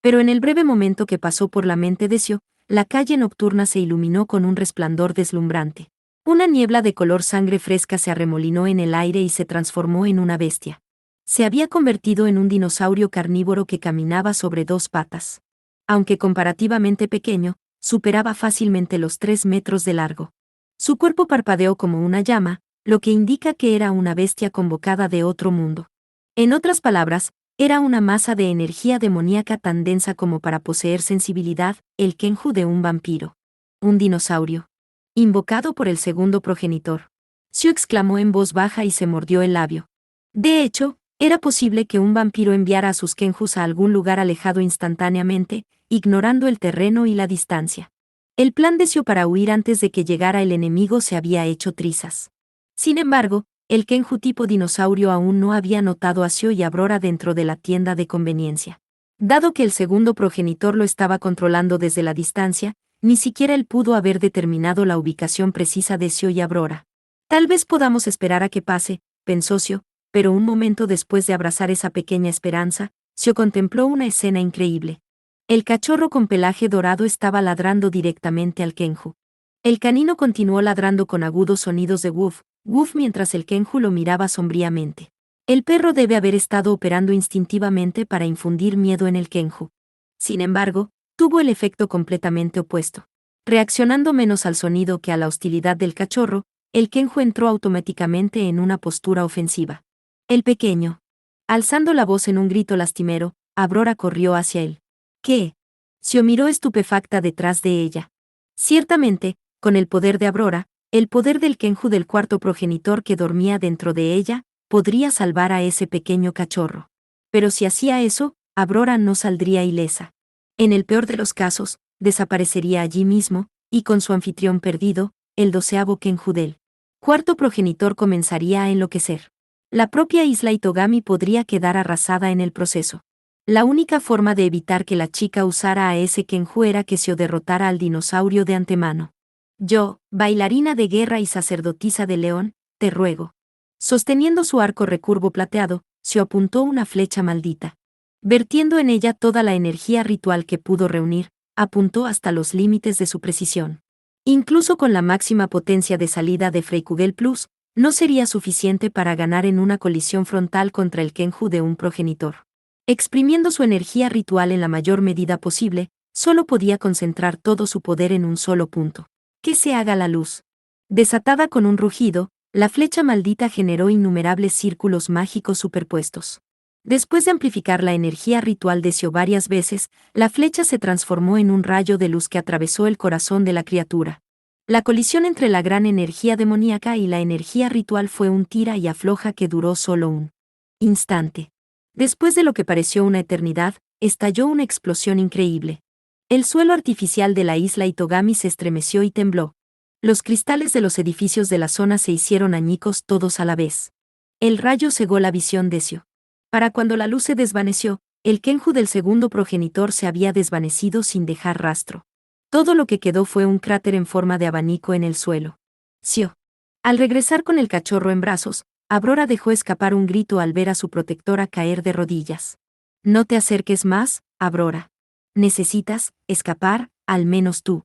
Pero en el breve momento que pasó por la mente de Sio, la calle nocturna se iluminó con un resplandor deslumbrante. Una niebla de color sangre fresca se arremolinó en el aire y se transformó en una bestia. Se había convertido en un dinosaurio carnívoro que caminaba sobre 2 patas. Aunque comparativamente pequeño, superaba fácilmente los 3 metros de largo. Su cuerpo parpadeó como una llama, lo que indica que era una bestia convocada de otro mundo. En otras palabras, era una masa de energía demoníaca tan densa como para poseer sensibilidad, el Kenju de un vampiro. Un dinosaurio. Invocado por el segundo progenitor. Sio exclamó en voz baja y se mordió el labio. De hecho, era posible que un vampiro enviara a sus Kenjus a algún lugar alejado instantáneamente, ignorando el terreno y la distancia. El plan de Sio para huir antes de que llegara el enemigo se había hecho trizas. Sin embargo, el Kenju tipo dinosaurio aún no había notado a Sio y Abrora dentro de la tienda de conveniencia. Dado que el segundo progenitor lo estaba controlando desde la distancia, ni siquiera él pudo haber determinado la ubicación precisa de Sio y Abrora. Tal vez podamos esperar a que pase, pensó Sio, pero un momento después de abrazar esa pequeña esperanza, Sio contempló una escena increíble. El cachorro con pelaje dorado estaba ladrando directamente al Kenju. El canino continuó ladrando con agudos sonidos de woof, woof mientras el Kenju lo miraba sombríamente. El perro debe haber estado operando instintivamente para infundir miedo en el Kenju. Sin embargo, tuvo el efecto completamente opuesto. Reaccionando menos al sonido que a la hostilidad del cachorro, el Kenju entró automáticamente en una postura ofensiva. El pequeño. Alzando la voz en un grito lastimero, Abrora corrió hacia él. ¿Qué? Sio miró estupefacta detrás de ella. Ciertamente, con el poder de Abrora, el poder del Kenju del cuarto progenitor que dormía dentro de ella, podría salvar a ese pequeño cachorro. Pero si hacía eso, Abrora no saldría ilesa. En el peor de los casos, desaparecería allí mismo, y con su anfitrión perdido, el 12º Kenju del cuarto progenitor comenzaría a enloquecer. La propia isla Itogami podría quedar arrasada en el proceso. La única forma de evitar que la chica usara a ese Kenju era que Sio derrotara al dinosaurio de antemano. Yo, bailarina de guerra y sacerdotisa de león, te ruego. Sosteniendo su arco recurvo plateado, Sio apuntó una flecha maldita. Vertiendo en ella toda la energía ritual que pudo reunir, apuntó hasta los límites de su precisión. Incluso con la máxima potencia de salida de Freikugel Plus, no sería suficiente para ganar en una colisión frontal contra el Kenju de un progenitor. Exprimiendo su energía ritual en la mayor medida posible, solo podía concentrar todo su poder en un solo punto. Que se haga la luz. Desatada con un rugido, la flecha maldita generó innumerables círculos mágicos superpuestos. Después de amplificar la energía ritual de Sio varias veces, la flecha se transformó en un rayo de luz que atravesó el corazón de la criatura. La colisión entre la gran energía demoníaca y la energía ritual fue un tira y afloja que duró solo un instante. Después de lo que pareció una eternidad, estalló una explosión increíble. El suelo artificial de la isla Itogami se estremeció y tembló. Los cristales de los edificios de la zona se hicieron añicos todos a la vez. El rayo cegó la visión de Sio. Para cuando la luz se desvaneció, el Kenju del segundo progenitor se había desvanecido sin dejar rastro. Todo lo que quedó fue un cráter en forma de abanico en el suelo. Sio. Al regresar con el cachorro en brazos, Abrora dejó escapar un grito al ver a su protectora caer de rodillas. No te acerques más, Abrora. Necesitas escapar, al menos tú.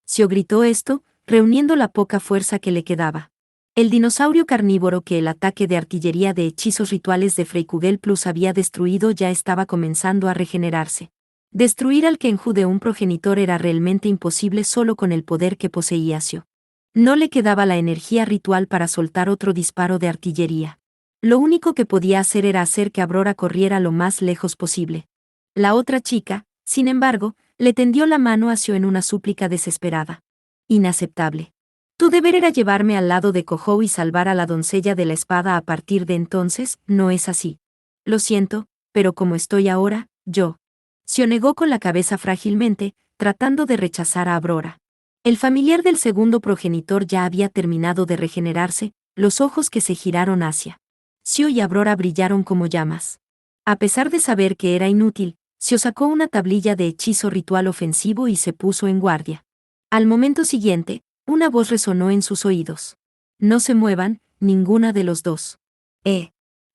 Sio gritó esto, reuniendo la poca fuerza que le quedaba. El dinosaurio carnívoro que el ataque de artillería de hechizos rituales de Freikugel Plus había destruido ya estaba comenzando a regenerarse. Destruir al Kenju de un progenitor era realmente imposible solo con el poder que poseía Sio. No le quedaba la energía ritual para soltar otro disparo de artillería. Lo único que podía hacer era hacer que Abrora corriera lo más lejos posible. La otra chica, sin embargo, le tendió la mano a Sio en una súplica desesperada. Inaceptable. Tu deber era llevarme al lado de Kohou y salvar a la doncella de la espada a partir de entonces, no es así. Lo siento, pero como estoy ahora, yo. Sio negó con la cabeza frágilmente, tratando de rechazar a Abrora. El familiar del segundo progenitor ya había terminado de regenerarse, los ojos que se giraron hacia Sio y Abrora brillaron como llamas. A pesar de saber que era inútil, Sio sacó una tablilla de hechizo ritual ofensivo y se puso en guardia. Al momento siguiente, una voz resonó en sus oídos. No se muevan, ninguna de los dos.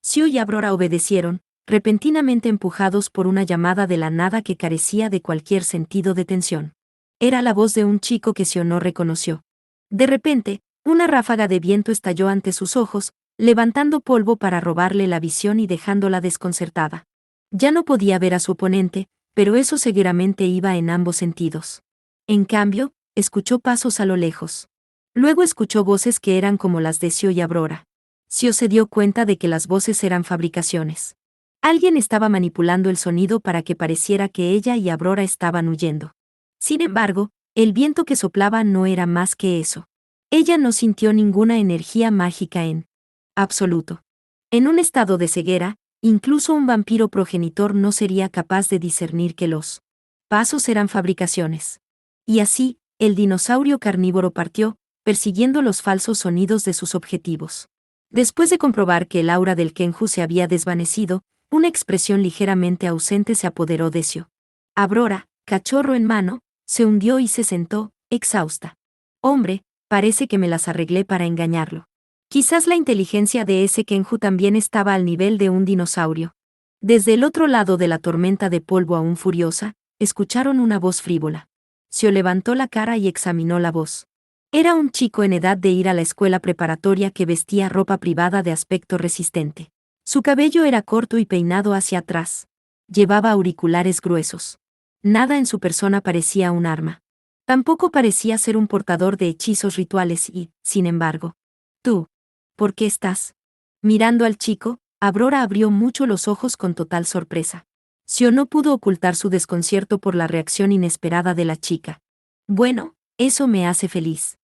Sio y Abrora obedecieron, repentinamente empujados por una llamada de la nada que carecía de cualquier sentido de tensión. Era la voz de un chico que Sio no reconoció. De repente, una ráfaga de viento estalló ante sus ojos, levantando polvo para robarle la visión y dejándola desconcertada. Ya no podía ver a su oponente, pero eso seguramente iba en ambos sentidos. En cambio, escuchó pasos a lo lejos. Luego escuchó voces que eran como las de Sio y Abrora. Sio se dio cuenta de que las voces eran fabricaciones. Alguien estaba manipulando el sonido para que pareciera que ella y Abrora estaban huyendo. Sin embargo, el viento que soplaba no era más que eso. Ella no sintió ninguna energía mágica en absoluto. En un estado de ceguera, incluso un vampiro progenitor no sería capaz de discernir que los pasos eran fabricaciones. Y así, el dinosaurio carnívoro partió, persiguiendo los falsos sonidos de sus objetivos. Después de comprobar que el aura del Kenju se había desvanecido, una expresión ligeramente ausente se apoderó de Sio. Abrora, cachorro en mano, se hundió y se sentó, exhausta. Hombre, parece que me las arreglé para engañarlo. Quizás la inteligencia de ese Kenju también estaba al nivel de un dinosaurio. Desde el otro lado de la tormenta de polvo aún furiosa, escucharon una voz frívola. Sio levantó la cara y examinó la voz. Era un chico en edad de ir a la escuela preparatoria que vestía ropa privada de aspecto resistente. Su cabello era corto y peinado hacia atrás. Llevaba auriculares gruesos. Nada en su persona parecía un arma. Tampoco parecía ser un portador de hechizos rituales y, sin embargo, tú, ¿por qué estás? Mirando al chico, Abrora abrió mucho los ojos con total sorpresa. Sio no pudo ocultar su desconcierto por la reacción inesperada de la chica. Bueno, eso me hace feliz.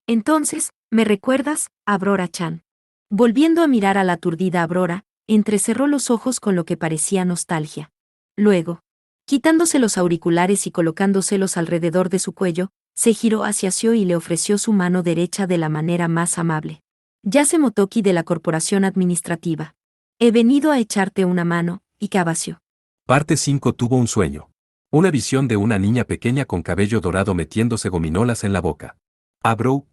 Entonces, ¿me recuerdas, Abrora-chan? Volviendo a mirar a la aturdida Abrora, entrecerró los ojos con lo que parecía nostalgia. Luego, quitándose los auriculares y colocándoselos alrededor de su cuello, se giró hacia Sio y le ofreció su mano derecha de la manera más amable. Yase Motoki de la Corporación Administrativa. He venido a echarte una mano, Ikabacio. Parte 5. Tuvo un sueño. Una visión de una niña pequeña con cabello dorado metiéndose gominolas en la boca.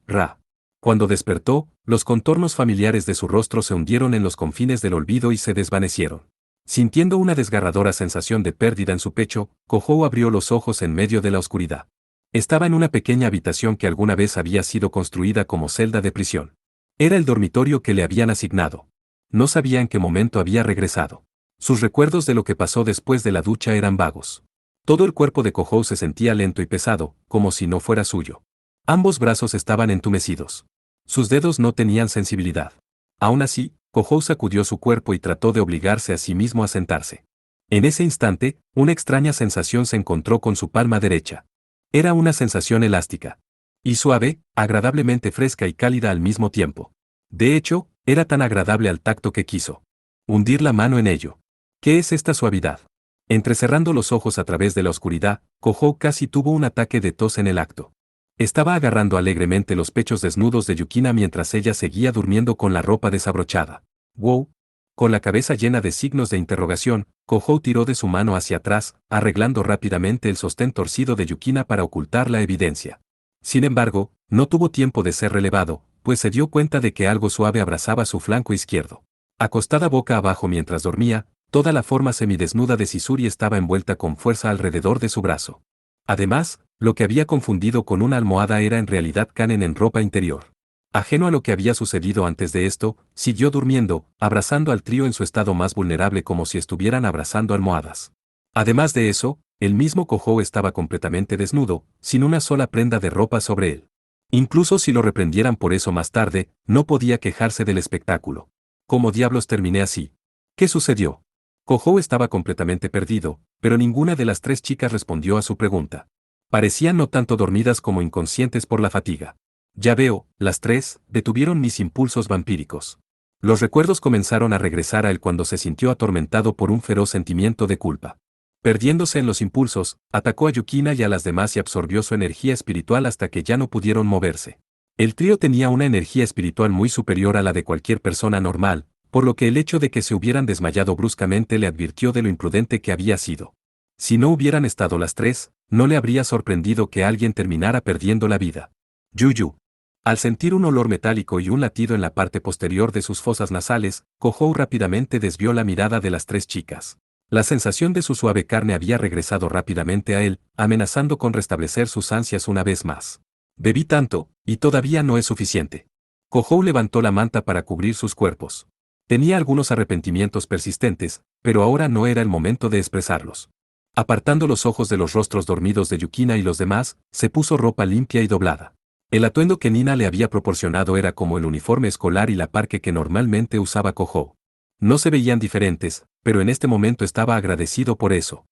Ra. Cuando despertó, los contornos familiares de su rostro se hundieron en los confines del olvido y se desvanecieron. Sintiendo una desgarradora sensación de pérdida en su pecho, Kohou abrió los ojos en medio de la oscuridad. Estaba en una pequeña habitación que alguna vez había sido construida como celda de prisión. Era el dormitorio que le habían asignado. No sabía en qué momento había regresado. Sus recuerdos de lo que pasó después de la ducha eran vagos. Todo el cuerpo de Kohou se sentía lento y pesado, como si no fuera suyo. Ambos brazos estaban entumecidos. Sus dedos no tenían sensibilidad. Aún así, Kohou sacudió su cuerpo y trató de obligarse a sí mismo a sentarse. En ese instante, una extraña sensación se encontró con su palma derecha. Era una sensación elástica. Y suave, agradablemente fresca y cálida al mismo tiempo. De hecho, era tan agradable al tacto que quiso hundir la mano en ello. ¿Qué es esta suavidad? Entrecerrando los ojos a través de la oscuridad, Kohou casi tuvo un ataque de tos en el acto. Estaba agarrando alegremente los pechos desnudos de Yukina mientras ella seguía durmiendo con la ropa desabrochada. ¡Wow! Con la cabeza llena de signos de interrogación, Kohou tiró de su mano hacia atrás, arreglando rápidamente el sostén torcido de Yukina para ocultar la evidencia. Sin embargo, no tuvo tiempo de ser relevado, pues se dio cuenta de que algo suave abrazaba su flanco izquierdo. Acostada boca abajo mientras dormía, toda la forma semidesnuda de Sisuri estaba envuelta con fuerza alrededor de su brazo. Además, lo que había confundido con una almohada era en realidad Kanen en ropa interior. Ajeno a lo que había sucedido antes de esto, siguió durmiendo, abrazando al trío en su estado más vulnerable como si estuvieran abrazando almohadas. Además de eso, el mismo Kohou estaba completamente desnudo, sin una sola prenda de ropa sobre él. Incluso si lo reprendieran por eso más tarde, no podía quejarse del espectáculo. ¿Cómo diablos terminé así? ¿Qué sucedió? Kohou estaba completamente perdido, pero ninguna de las tres chicas respondió a su pregunta. Parecían no tanto dormidas como inconscientes por la fatiga. Ya veo, las tres detuvieron mis impulsos vampíricos. Los recuerdos comenzaron a regresar a él cuando se sintió atormentado por un feroz sentimiento de culpa. Perdiéndose en los impulsos, atacó a Yukina y a las demás y absorbió su energía espiritual hasta que ya no pudieron moverse. El trío tenía una energía espiritual muy superior a la de cualquier persona normal, por lo que el hecho de que se hubieran desmayado bruscamente le advirtió de lo imprudente que había sido. Si no hubieran estado las tres, no le habría sorprendido que alguien terminara perdiendo la vida. Yuyu. Al sentir un olor metálico y un latido en la parte posterior de sus fosas nasales, Kohou rápidamente desvió la mirada de las tres chicas. La sensación de su suave carne había regresado rápidamente a él, amenazando con restablecer sus ansias una vez más. Bebí tanto, y todavía no es suficiente. Kohou levantó la manta para cubrir sus cuerpos. Tenía algunos arrepentimientos persistentes, pero ahora no era el momento de expresarlos. Apartando los ojos de los rostros dormidos de Yukina y los demás, se puso ropa limpia y doblada. El atuendo que Nina le había proporcionado era como el uniforme escolar y la parque que normalmente usaba Kohou. No se veían diferentes, pero en este momento estaba agradecido por eso.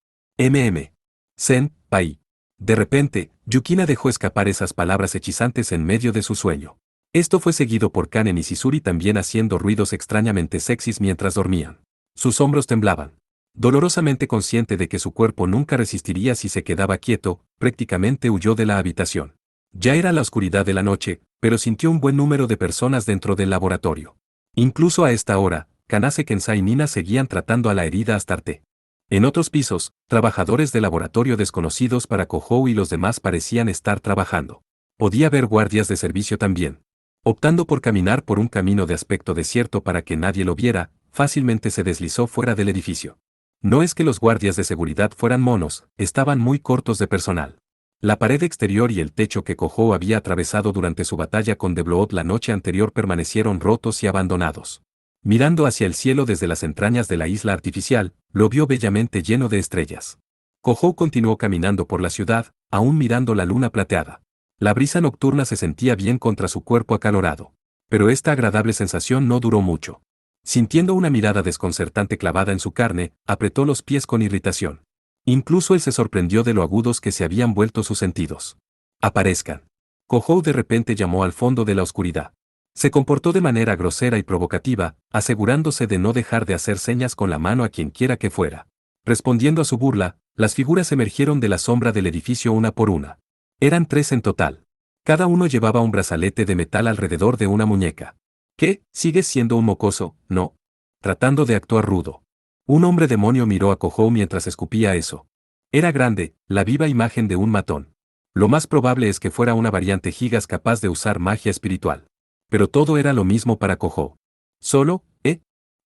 Sen, Pai. De repente, Yukina dejó escapar esas palabras hechizantes en medio de su sueño. Esto fue seguido por Kanen y Sisuri también haciendo ruidos extrañamente sexys mientras dormían. Sus hombros temblaban. Dolorosamente consciente de que su cuerpo nunca resistiría si se quedaba quieto, prácticamente huyó de la habitación. Ya era la oscuridad de la noche, pero sintió un buen número de personas dentro del laboratorio. Incluso a esta hora, Kanase Kensai y Nina seguían tratando a la herida Astarte. En otros pisos, trabajadores de laboratorio desconocidos para Kohou y los demás parecían estar trabajando. Podía ver guardias de servicio también. Optando por caminar por un camino de aspecto desierto para que nadie lo viera, fácilmente se deslizó fuera del edificio. No es que los guardias de seguridad fueran monos, estaban muy cortos de personal. La pared exterior y el techo que Kohou había atravesado durante su batalla con The Blood la noche anterior permanecieron rotos y abandonados. Mirando hacia el cielo desde las entrañas de la isla artificial, lo vio bellamente lleno de estrellas. Kohou continuó caminando por la ciudad, aún mirando la luna plateada. La brisa nocturna se sentía bien contra su cuerpo acalorado. Pero esta agradable sensación no duró mucho. Sintiendo una mirada desconcertante clavada en su carne, apretó los pies con irritación. Incluso él se sorprendió de lo agudos que se habían vuelto sus sentidos. Aparezcan. Kohou de repente llamó al fondo de la oscuridad. Se comportó de manera grosera y provocativa, asegurándose de no dejar de hacer señas con la mano a quien quiera que fuera. Respondiendo a su burla, las figuras emergieron de la sombra del edificio una por una. Eran 3 en total. Cada uno llevaba un brazalete de metal alrededor de una muñeca. ¿Qué? ¿Sigues siendo un mocoso? No. Tratando de actuar rudo. Un hombre demonio miró a Kohou mientras escupía eso. Era grande, la viva imagen de un matón. Lo más probable es que fuera una variante gigas capaz de usar magia espiritual. Pero todo era lo mismo para Kohou. Solo,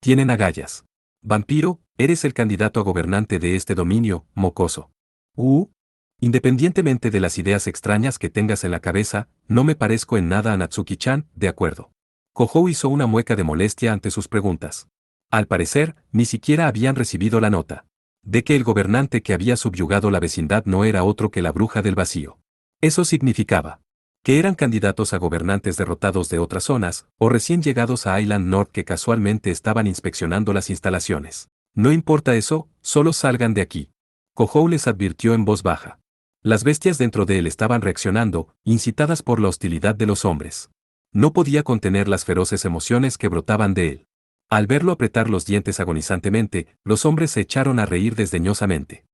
tienen agallas. Vampiro, eres el candidato a gobernante de este dominio, mocoso. Independientemente de las ideas extrañas que tengas en la cabeza, no me parezco en nada a Natsuki-chan, de acuerdo. Kohou hizo una mueca de molestia ante sus preguntas. Al parecer, ni siquiera habían recibido la nota. De que el gobernante que había subyugado la vecindad no era otro que la bruja del vacío. Eso significaba que eran candidatos a gobernantes derrotados de otras zonas, o recién llegados a Island North que casualmente estaban inspeccionando las instalaciones. No importa eso, solo salgan de aquí. Kohou les advirtió en voz baja. Las bestias dentro de él estaban reaccionando, incitadas por la hostilidad de los hombres. No podía contener las feroces emociones que brotaban de él. Al verlo apretar los dientes agonizantemente, los hombres se echaron a reír desdeñosamente.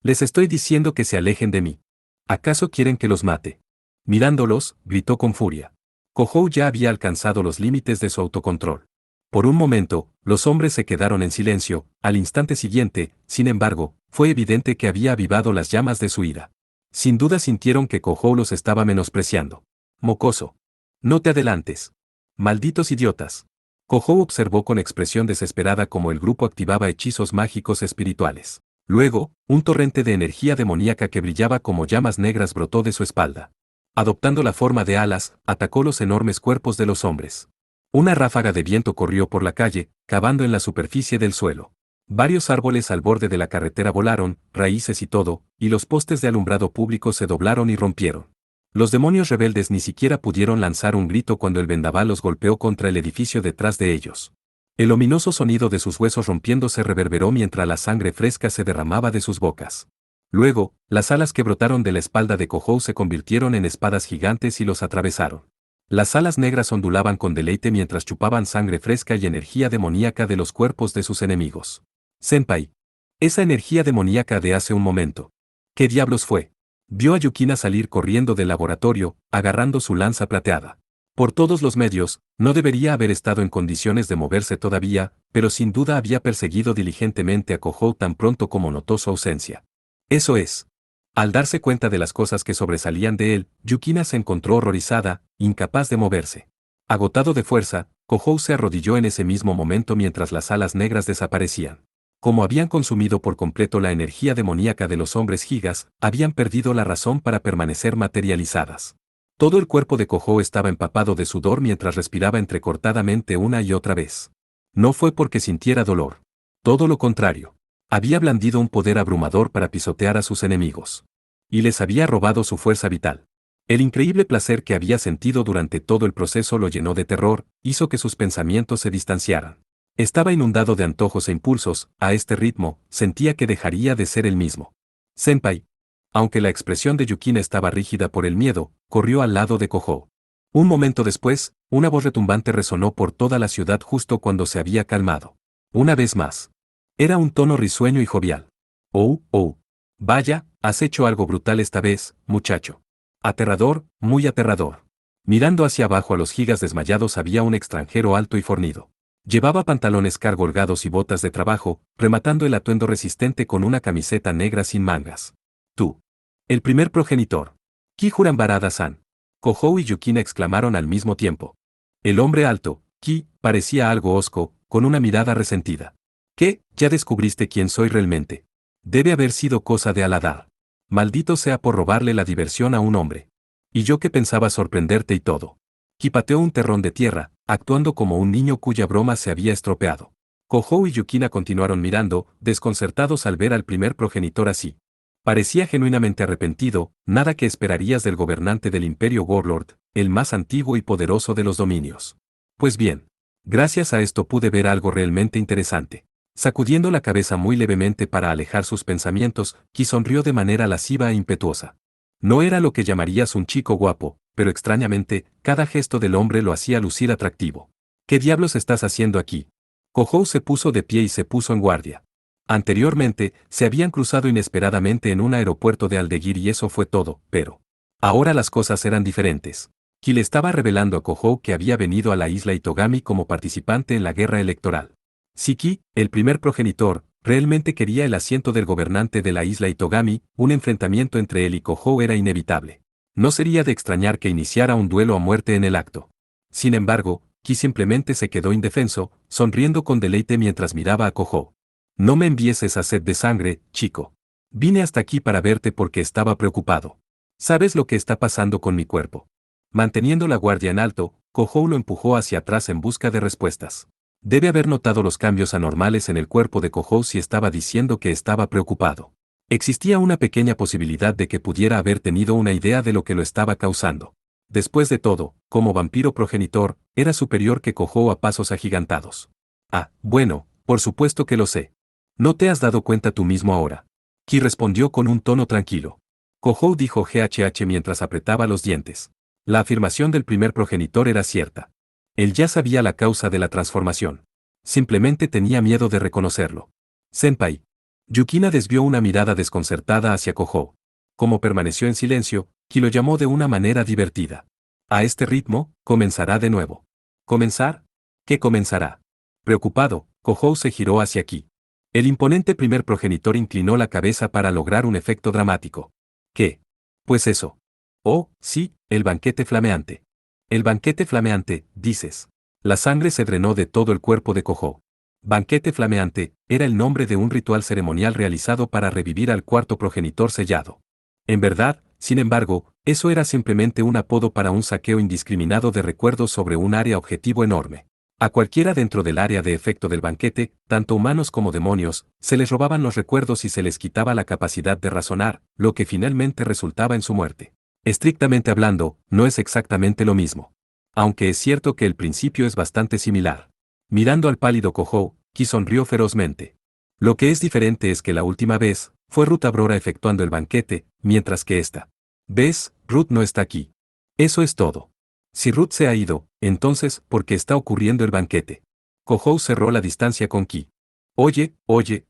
Les estoy diciendo que se alejen de mí. ¿Acaso quieren que los mate? Mirándolos, gritó con furia. Kohou ya había alcanzado los límites de su autocontrol. Por un momento, los hombres se quedaron en silencio, al instante siguiente, sin embargo, fue evidente que había avivado las llamas de su ira. Sin duda sintieron que Kohou los estaba menospreciando. Mocoso. No te adelantes. Malditos idiotas. Kohou observó con expresión desesperada cómo el grupo activaba hechizos mágicos espirituales. Luego, un torrente de energía demoníaca que brillaba como llamas negras brotó de su espalda. Adoptando la forma de alas, atacó los enormes cuerpos de los hombres. Una ráfaga de viento corrió por la calle, cavando en la superficie del suelo. Varios árboles al borde de la carretera volaron, raíces y todo, y los postes de alumbrado público se doblaron y rompieron. Los demonios rebeldes ni siquiera pudieron lanzar un grito cuando el vendaval los golpeó contra el edificio detrás de ellos. El ominoso sonido de sus huesos rompiéndose reverberó mientras la sangre fresca se derramaba de sus bocas. Luego, las alas que brotaron de la espalda de Kohou se convirtieron en espadas gigantes y los atravesaron. Las alas negras ondulaban con deleite mientras chupaban sangre fresca y energía demoníaca de los cuerpos de sus enemigos. Senpai. Esa energía demoníaca de hace un momento. ¿Qué diablos fue? Vio a Yukina salir corriendo del laboratorio, agarrando su lanza plateada. Por todos los medios, no debería haber estado en condiciones de moverse todavía, pero sin duda había perseguido diligentemente a Kohou tan pronto como notó su ausencia. Eso es. Al darse cuenta de las cosas que sobresalían de él, Yukina se encontró horrorizada, incapaz de moverse. Agotado de fuerza, Kohou se arrodilló en ese mismo momento mientras las alas negras desaparecían. Como habían consumido por completo la energía demoníaca de los hombres gigas, habían perdido la razón para permanecer materializadas. Todo el cuerpo de Kohou estaba empapado de sudor mientras respiraba entrecortadamente una y otra vez. No fue porque sintiera dolor. Todo lo contrario. Había blandido un poder abrumador para pisotear a sus enemigos. Y les había robado su fuerza vital. El increíble placer que había sentido durante todo el proceso lo llenó de terror, hizo que sus pensamientos se distanciaran. Estaba inundado de antojos e impulsos, a este ritmo, sentía que dejaría de ser el mismo. Senpai. Aunque la expresión de Yukina estaba rígida por el miedo, corrió al lado de Kohou. Un momento después, una voz retumbante resonó por toda la ciudad justo cuando se había calmado. Una vez más. Era un tono risueño y jovial. Oh. Vaya, has hecho algo brutal esta vez, muchacho. Aterrador, muy aterrador. Mirando hacia abajo a los gigas desmayados había un extranjero alto y fornido. Llevaba pantalones cargo holgados y botas de trabajo, rematando el atuendo resistente con una camiseta negra sin mangas. Tú. El primer progenitor. Kijuran Barada-san. Kohou y Yukina exclamaron al mismo tiempo. El hombre alto, Ki, parecía algo hosco, con una mirada resentida. ¿Qué? ¿Ya descubriste quién soy realmente? Debe haber sido cosa de Aladar. Maldito sea por robarle la diversión a un hombre. Y yo que pensaba sorprenderte y todo. Ki pateó un terrón de tierra, actuando como un niño cuya broma se había estropeado. Kohou y Yukina continuaron mirando, desconcertados al ver al primer progenitor así. Parecía genuinamente arrepentido, nada que esperarías del gobernante del Imperio Warlord, el más antiguo y poderoso de los dominios. Pues bien, gracias a esto pude ver algo realmente interesante. Sacudiendo la cabeza muy levemente para alejar sus pensamientos, Ki sonrió de manera lasciva e impetuosa. No era lo que llamarías un chico guapo, pero extrañamente, cada gesto del hombre lo hacía lucir atractivo. ¿Qué diablos estás haciendo aquí? Kohou se puso de pie y se puso en guardia. Anteriormente, se habían cruzado inesperadamente en un aeropuerto de Aldeguir y eso fue todo, pero ahora las cosas eran diferentes. Ki le estaba revelando a Kohou que había venido a la isla Itogami como participante en la guerra electoral. Si Ki, el primer progenitor, realmente quería el asiento del gobernante de la isla Itogami, un enfrentamiento entre él y Kohou era inevitable. No sería de extrañar que iniciara un duelo a muerte en el acto. Sin embargo, Ki simplemente se quedó indefenso, sonriendo con deleite mientras miraba a Kohou. No me envíes esa sed de sangre, chico. Vine hasta aquí para verte porque estaba preocupado. ¿Sabes lo que está pasando con mi cuerpo? Manteniendo la guardia en alto, Kohou lo empujó hacia atrás en busca de respuestas. Debe haber notado los cambios anormales en el cuerpo de Kohou si estaba diciendo que estaba preocupado. Existía una pequeña posibilidad de que pudiera haber tenido una idea de lo que lo estaba causando. Después de todo, como vampiro progenitor, era superior que Kohou a pasos agigantados. Ah, bueno, por supuesto que lo sé. ¿No te has dado cuenta tú mismo ahora? Ki respondió con un tono tranquilo. Kohou dijo GHH mientras apretaba los dientes. La afirmación del primer progenitor era cierta. Él ya sabía la causa de la transformación. Simplemente tenía miedo de reconocerlo. Senpai. Yukina desvió una mirada desconcertada hacia Kohou. Como permaneció en silencio, Ki lo llamó de una manera divertida. A este ritmo, comenzará de nuevo. ¿Comenzar? ¿Qué comenzará? Preocupado, Kohou se giró hacia Ki. El imponente primer progenitor inclinó la cabeza para lograr un efecto dramático. ¿Qué? Pues eso. Oh, sí, el banquete flameante. El banquete flameante, dices. La sangre se drenó de todo el cuerpo de Kohou. Banquete flameante, era el nombre de un ritual ceremonial realizado para revivir al cuarto progenitor sellado. En verdad, sin embargo, eso era simplemente un apodo para un saqueo indiscriminado de recuerdos sobre un área objetivo enorme. A cualquiera dentro del área de efecto del banquete, tanto humanos como demonios, se les robaban los recuerdos y se les quitaba la capacidad de razonar, lo que finalmente resultaba en su muerte. Estrictamente hablando, no es exactamente lo mismo. Aunque es cierto que el principio es bastante similar. Mirando al pálido Kohou, Ki sonrió ferozmente. Lo que es diferente es que la última vez, fue Ruth Aurora efectuando el banquete, mientras que esta. ¿Ves? Ruth no está aquí. Eso es todo. Si Ruth se ha ido, entonces, ¿por qué está ocurriendo el banquete? Kohou cerró la distancia con Ki. Oye,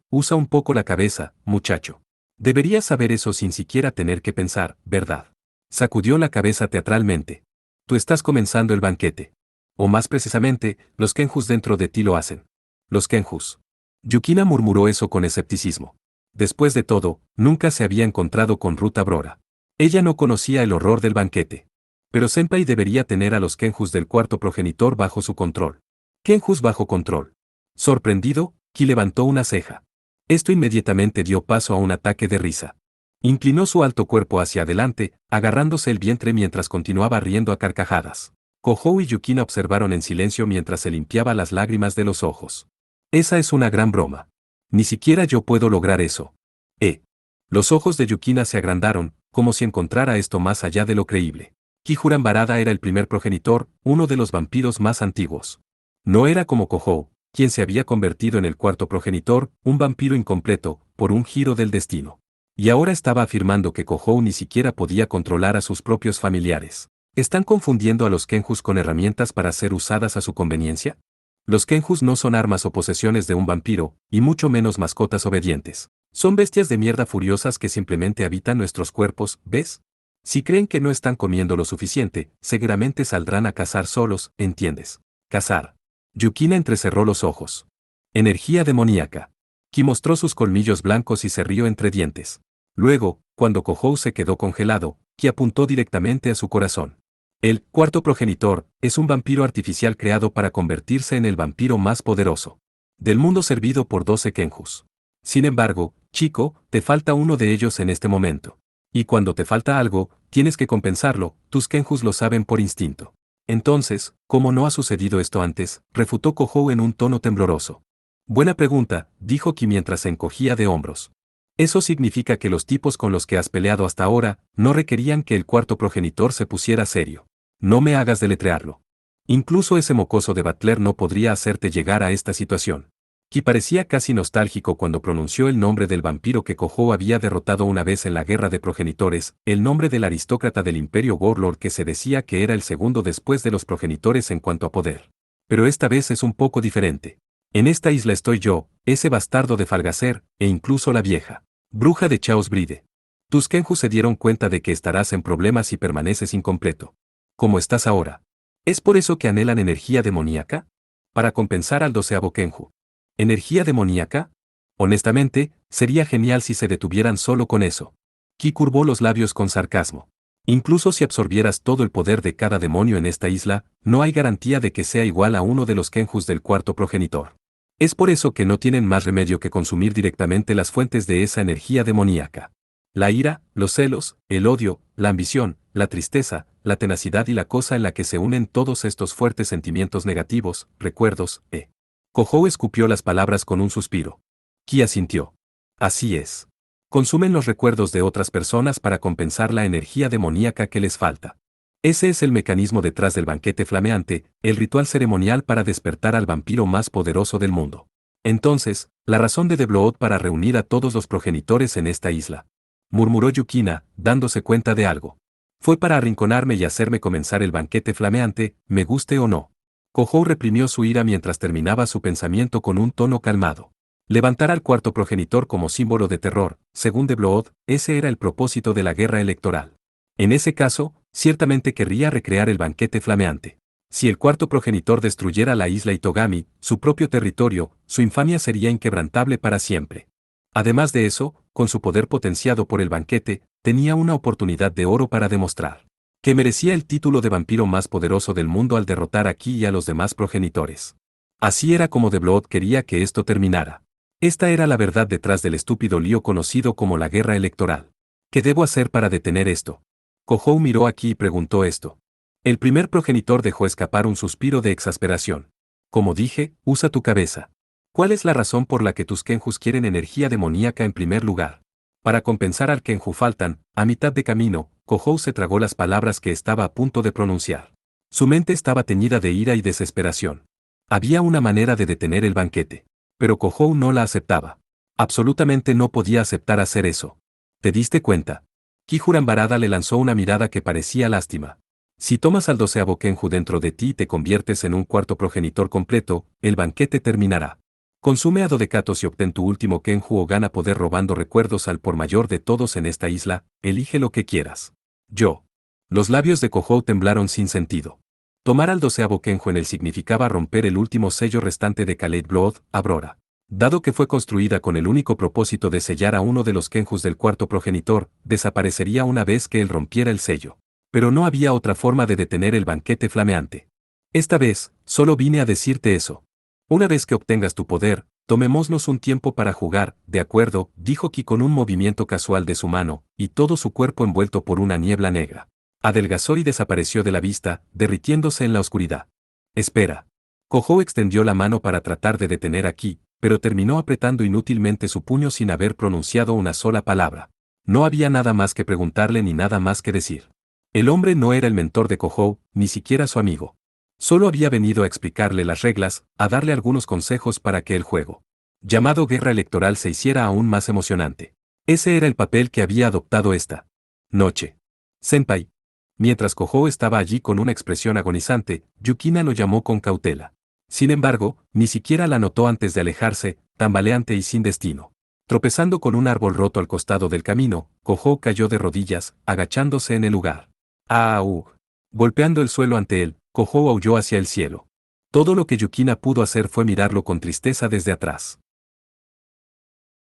usa un poco la cabeza, muchacho. Deberías saber eso sin siquiera tener que pensar, ¿verdad? Sacudió la cabeza teatralmente. Tú estás comenzando el banquete. O más precisamente, los Kenjus dentro de ti lo hacen. Los Kenjus. Yukina murmuró eso con escepticismo. Después de todo, nunca se había encontrado con Ruth Aurora. Ella no conocía el horror del banquete. Pero Senpai debería tener a los Kenjus del cuarto progenitor bajo su control. Kenjus bajo control. Sorprendido, Ki levantó una ceja. Esto inmediatamente dio paso a un ataque de risa. Inclinó su alto cuerpo hacia adelante, agarrándose el vientre mientras continuaba riendo a carcajadas. Kohou y Yukina observaron en silencio mientras se limpiaba las lágrimas de los ojos. Esa es una gran broma. Ni siquiera yo puedo lograr eso. Los ojos de Yukina se agrandaron, como si encontrara esto más allá de lo creíble. Kijuran Barada era el primer progenitor, uno de los vampiros más antiguos. No era como Kohou, quien se había convertido en el cuarto progenitor, un vampiro incompleto, por un giro del destino. Y ahora estaba afirmando que Kohou ni siquiera podía controlar a sus propios familiares. ¿Están confundiendo a los Kenjus con herramientas para ser usadas a su conveniencia? Los Kenjus no son armas o posesiones de un vampiro, y mucho menos mascotas obedientes. Son bestias de mierda furiosas que simplemente habitan nuestros cuerpos, ¿ves? Si creen que no están comiendo lo suficiente, seguramente saldrán a cazar solos, ¿entiendes? Cazar. Yukina entrecerró los ojos. Energía demoníaca. Ki mostró sus colmillos blancos y se rió entre dientes. Luego, cuando Kohou se quedó congelado, Ki apuntó directamente a su corazón. El cuarto progenitor es un vampiro artificial creado para convertirse en el vampiro más poderoso del mundo, servido por 12 Kenjus. Sin embargo, chico, te falta uno de ellos en este momento. Y cuando te falta algo, tienes que compensarlo, tus Kenjus lo saben por instinto. Entonces, ¿cómo no ha sucedido esto antes?, refutó Kohou en un tono tembloroso. Buena pregunta, dijo Ki mientras se encogía de hombros. Eso significa que los tipos con los que has peleado hasta ahora no requerían que el cuarto progenitor se pusiera serio. No me hagas deletrearlo. Incluso ese mocoso de Butler no podría hacerte llegar a esta situación. Ki parecía casi nostálgico cuando pronunció el nombre del vampiro que Kohou había derrotado una vez en la guerra de progenitores, el nombre del aristócrata del imperio Warlord que se decía que era el segundo después de los progenitores en cuanto a poder. Pero esta vez es un poco diferente. En esta isla estoy yo, ese bastardo de Falgacer, e incluso la vieja bruja de Chaos Bride. Tus Kenjus se dieron cuenta de que estarás en problemas si permaneces incompleto. ¿Cómo estás ahora? ¿Es por eso que anhelan energía demoníaca? Para compensar al 12º Kenju. ¿Energía demoníaca? Honestamente, sería genial si se detuvieran solo con eso. Ki curvó los labios con sarcasmo. Incluso si absorbieras todo el poder de cada demonio en esta isla, no hay garantía de que sea igual a uno de los Kenjus del cuarto progenitor. Es por eso que no tienen más remedio que consumir directamente las fuentes de esa energía demoníaca. La ira, los celos, el odio, la ambición, la tristeza, la tenacidad y la cosa en la que se unen todos estos fuertes sentimientos negativos, recuerdos, Kohou escupió las palabras con un suspiro. Ki asintió. Así es. Consumen los recuerdos de otras personas para compensar la energía demoníaca que les falta. Ese es el mecanismo detrás del banquete flameante, el ritual ceremonial para despertar al vampiro más poderoso del mundo. Entonces, la razón de Deblood para reunir a todos los progenitores en esta isla, murmuró Yukina, dándose cuenta de algo. Fue para arrinconarme y hacerme comenzar el banquete flameante, me guste o no. Kohou reprimió su ira mientras terminaba su pensamiento con un tono calmado. Levantar al cuarto progenitor como símbolo de terror, según Deblood, ese era el propósito de la guerra electoral. En ese caso, ciertamente querría recrear el banquete flameante. Si el cuarto progenitor destruyera la isla Itogami, su propio territorio, su infamia sería inquebrantable para siempre. Además de eso, con su poder potenciado por el banquete, tenía una oportunidad de oro para demostrar que merecía el título de vampiro más poderoso del mundo al derrotar a Ki y a los demás progenitores. Así era como Deblood quería que esto terminara. Esta era la verdad detrás del estúpido lío conocido como la guerra electoral. ¿Qué debo hacer para detener esto? Kohou miró a Ki y preguntó esto. El primer progenitor dejó escapar un suspiro de exasperación. Como dije, usa tu cabeza. ¿Cuál es la razón por la que tus Kenjus quieren energía demoníaca en primer lugar? Para compensar al Kenju faltan, a mitad de camino, Kohou se tragó las palabras que estaba a punto de pronunciar. Su mente estaba teñida de ira y desesperación. Había una manera de detener el banquete. Pero Kohou no la aceptaba. Absolutamente no podía aceptar hacer eso. ¿Te diste cuenta? Ki Jurambarada le lanzó una mirada que parecía lástima. Si tomas al 12º Kenju dentro de ti y te conviertes en un cuarto progenitor completo, el banquete terminará. Consume a Dodecatos y obtén tu último Kenju o gana poder robando recuerdos al por mayor de todos en esta isla, elige lo que quieras. Yo. Los labios de Kohou temblaron sin sentido. Tomar al 12º Kenju en él significaba romper el último sello restante de Kaleid Blood, Aurora. Dado que fue construida con el único propósito de sellar a uno de los Kenjus del cuarto progenitor, desaparecería una vez que él rompiera el sello. Pero no había otra forma de detener el banquete flameante. Esta vez, solo vine a decirte eso. Una vez que obtengas tu poder, tomémonos un tiempo para jugar, ¿de acuerdo?, dijo Ki con un movimiento casual de su mano, y todo su cuerpo envuelto por una niebla negra. Adelgazó y desapareció de la vista, derritiéndose en la oscuridad. Espera. Kohou extendió la mano para tratar de detener a Ki, pero terminó apretando inútilmente su puño sin haber pronunciado una sola palabra. No había nada más que preguntarle ni nada más que decir. El hombre no era el mentor de Kohou, ni siquiera su amigo. Solo había venido a explicarle las reglas, a darle algunos consejos para que el juego, llamado guerra electoral, se hiciera aún más emocionante. Ese era el papel que había adoptado esta noche. Senpai. Mientras Kohou estaba allí con una expresión agonizante, Yukina lo llamó con cautela. Sin embargo, ni siquiera la notó antes de alejarse, tambaleante y sin destino. Tropezando con un árbol roto al costado del camino, Koho cayó de rodillas, agachándose en el lugar. ¡Au! Golpeando el suelo ante él, Koho aulló hacia el cielo. Todo lo que Yukina pudo hacer fue mirarlo con tristeza desde atrás.